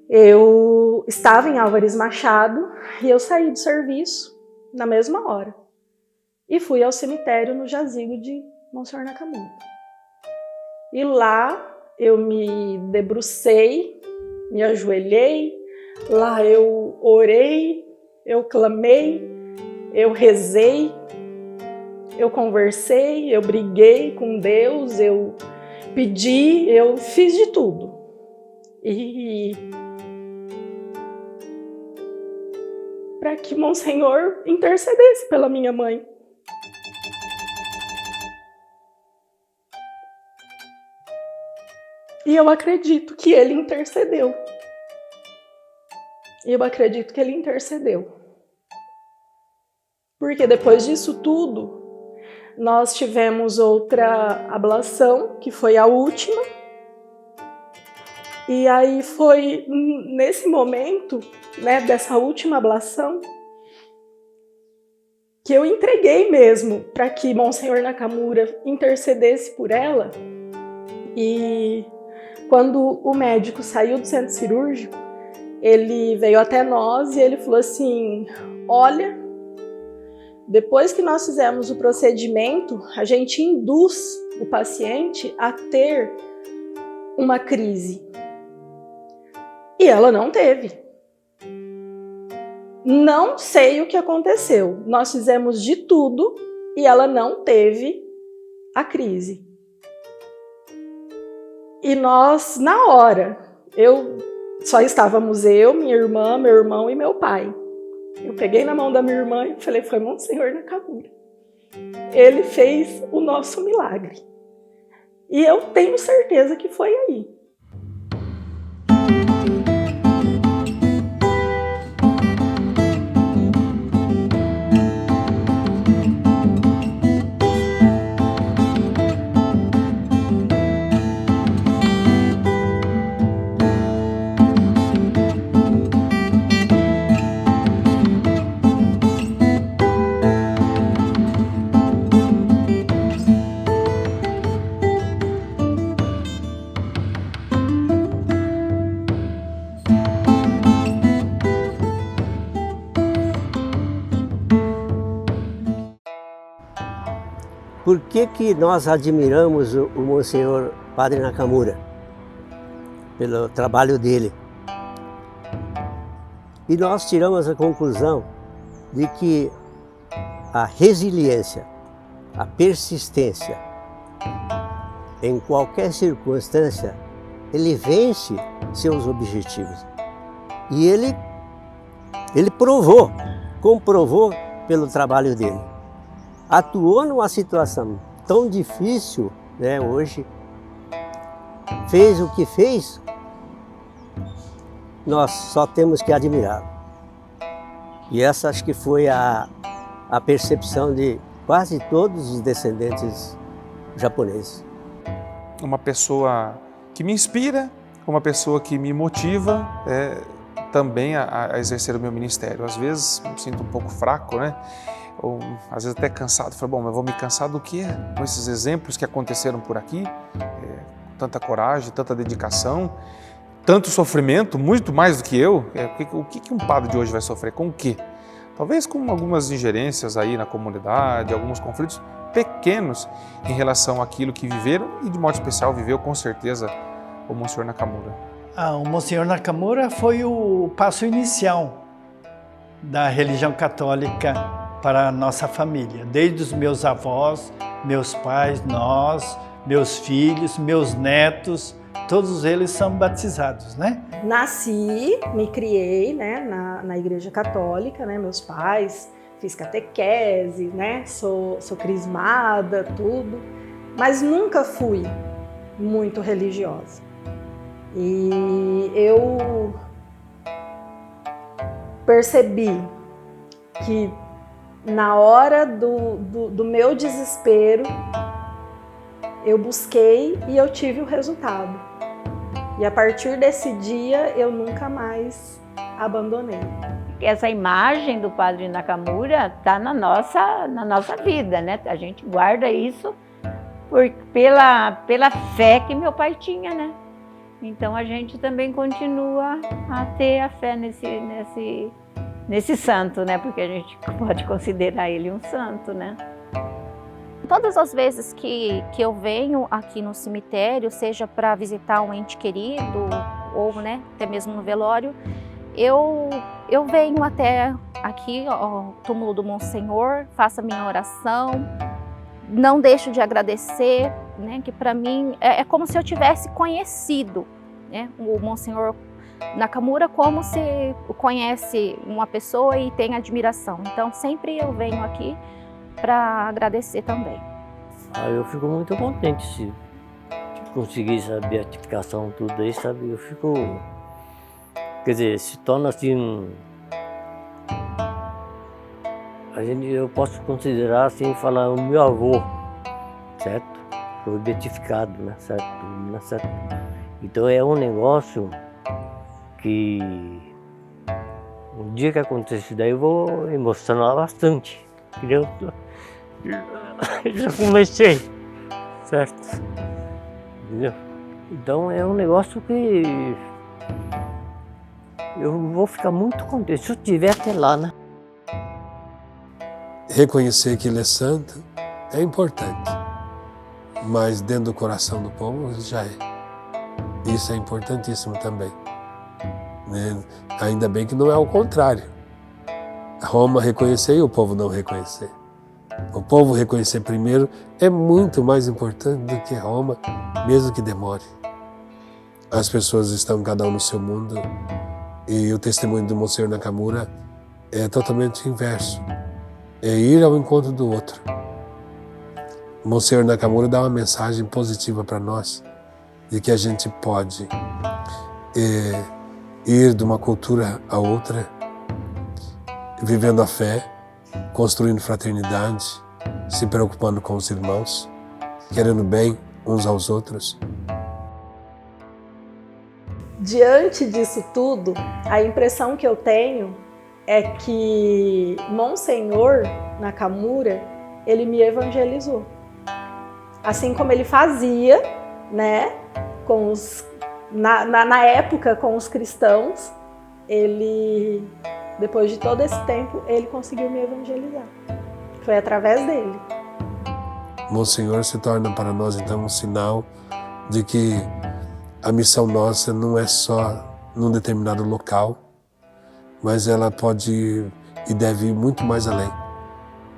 Eu estava em Álvares Machado e eu saí do serviço na mesma hora e fui ao cemitério no jazigo de Monsenhor Nakamura. E lá eu me debrucei, me ajoelhei, lá eu orei, eu clamei, eu rezei, eu conversei, eu briguei com Deus, eu pedi, eu fiz de tudo. E para que Monsenhor intercedesse pela minha mãe. E eu acredito que ele intercedeu. Eu acredito que ele intercedeu. Porque depois disso tudo, nós tivemos outra ablação, que foi a última. E aí foi nesse momento, né, dessa última ablação, que eu entreguei mesmo para que Monsenhor Nakamura intercedesse por ela. E quando o médico saiu do centro cirúrgico, ele veio até nós e ele falou assim, olha, depois que nós fizemos o procedimento, a gente induz o paciente a ter uma crise. E ela não teve. Não sei o que aconteceu. Nós fizemos de tudo e ela não teve a crise. E nós, na hora, só estávamos eu, minha irmã, meu irmão e meu pai. Eu peguei na mão da minha irmã e falei, foi Monsenhor Nakamura. Ele fez o nosso milagre. E eu tenho certeza que foi aí. Por que nós admiramos o Monsenhor Padre Nakamura? Pelo trabalho dele. E nós tiramos a conclusão de que a resiliência, a persistência, em qualquer circunstância, ele vence seus objetivos. E ele comprovou pelo trabalho dele. Atuou numa situação tão difícil, né, hoje, fez o que fez, nós só temos que admirar. E essa acho que foi a percepção de quase todos os descendentes japoneses. Uma pessoa que me inspira, uma pessoa que me motiva também a exercer o meu ministério. Às vezes me sinto um pouco fraco, né? Ou às vezes até cansado. Falei, bom, mas vou me cansar do quê? Com esses exemplos que aconteceram por aqui, tanta coragem, tanta dedicação, tanto sofrimento, muito mais do que eu. O que um padre de hoje vai sofrer? Com o quê? Talvez com algumas ingerências aí na comunidade, alguns conflitos pequenos em relação àquilo que viveram e de modo especial viveu com certeza o Monsenhor Nakamura. O Monsenhor Nakamura foi o passo inicial da religião católica para a nossa família. Desde os meus avós, meus pais, nós, meus filhos, meus netos, todos eles são batizados, né? Nasci, me criei, né, na Igreja Católica, né, meus pais, fiz catequese, né, sou crismada, tudo, mas nunca fui muito religiosa. E eu percebi que na hora do meu desespero, eu busquei e eu tive o resultado. E a partir desse dia, eu nunca mais abandonei. Essa imagem do Padre Nakamura está na nossa vida, né? A gente guarda isso pela fé que meu pai tinha, né? Então a gente também continua a ter a fé nesse santo, né? Porque a gente pode considerar ele um santo, né? Todas as vezes que eu venho aqui no cemitério, seja para visitar um ente querido ou, né, até mesmo no velório, eu venho até aqui, ao túmulo do Monsenhor, faço a minha oração, não deixo de agradecer, né, que para mim é como se eu tivesse conhecido, né, o Monsenhor Nakamura, como se conhece uma pessoa e tem admiração. Então sempre eu venho aqui para agradecer também. Eu fico muito contente se conseguir essa beatificação, tudo aí, sabe? Eu fico, quer dizer, se torna assim, eu posso considerar assim, falar o meu avô, certo? Foi beatificado, né? Certo? Então é um negócio que um dia que acontecer isso daí eu vou emocionar bastante. Eu já comecei, certo? Entendeu? Então é um negócio que eu vou ficar muito contente se eu estiver até lá, né? Reconhecer que ele é santo é importante, mas dentro do coração do povo ele já é. Isso é importantíssimo também. Né? Ainda bem que não é o contrário. Roma reconhecer e o povo não reconhecer. O povo reconhecer primeiro é muito mais importante do que Roma, mesmo que demore. As pessoas estão cada um no seu mundo e o testemunho do Monsenhor Nakamura é totalmente inverso. É ir ao encontro do outro. O Monsenhor Nakamura dá uma mensagem positiva para nós de que a gente pode ir de uma cultura a outra, vivendo a fé, construindo fraternidade, se preocupando com os irmãos, querendo bem uns aos outros. Diante disso tudo, a impressão que eu tenho é que Monsenhor Nakamura, ele me evangelizou. Assim como ele fazia, né, na época com os cristãos, ele, depois de todo esse tempo, ele conseguiu me evangelizar. Foi através dele. Monsenhor se torna para nós então um sinal de que a missão nossa não é só num determinado local, mas ela pode ir e deve ir muito mais além.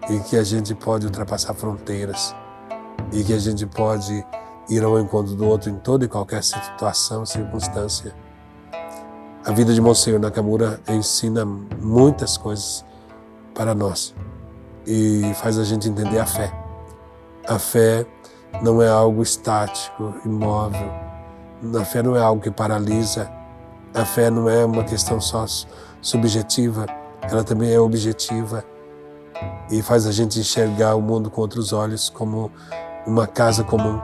E que a gente pode ultrapassar fronteiras. E que a gente pode ir ao encontro do outro em toda e qualquer situação, circunstância. A vida de Monsenhor Nakamura ensina muitas coisas para nós e faz a gente entender a fé. A fé não é algo estático, imóvel. A fé não é algo que paralisa. A fé não é uma questão só subjetiva, ela também é objetiva e faz a gente enxergar o mundo com outros olhos, como uma casa comum.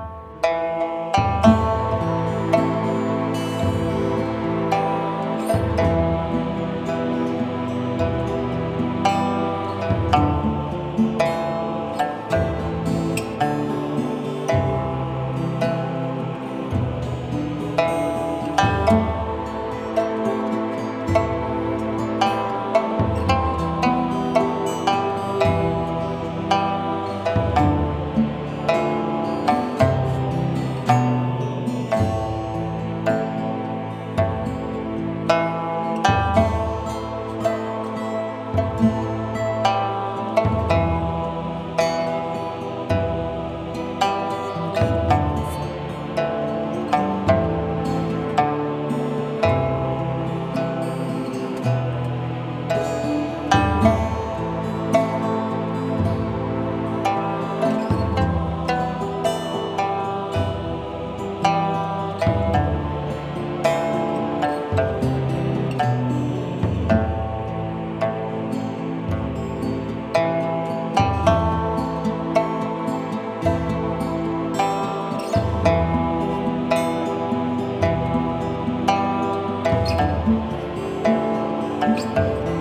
Amém.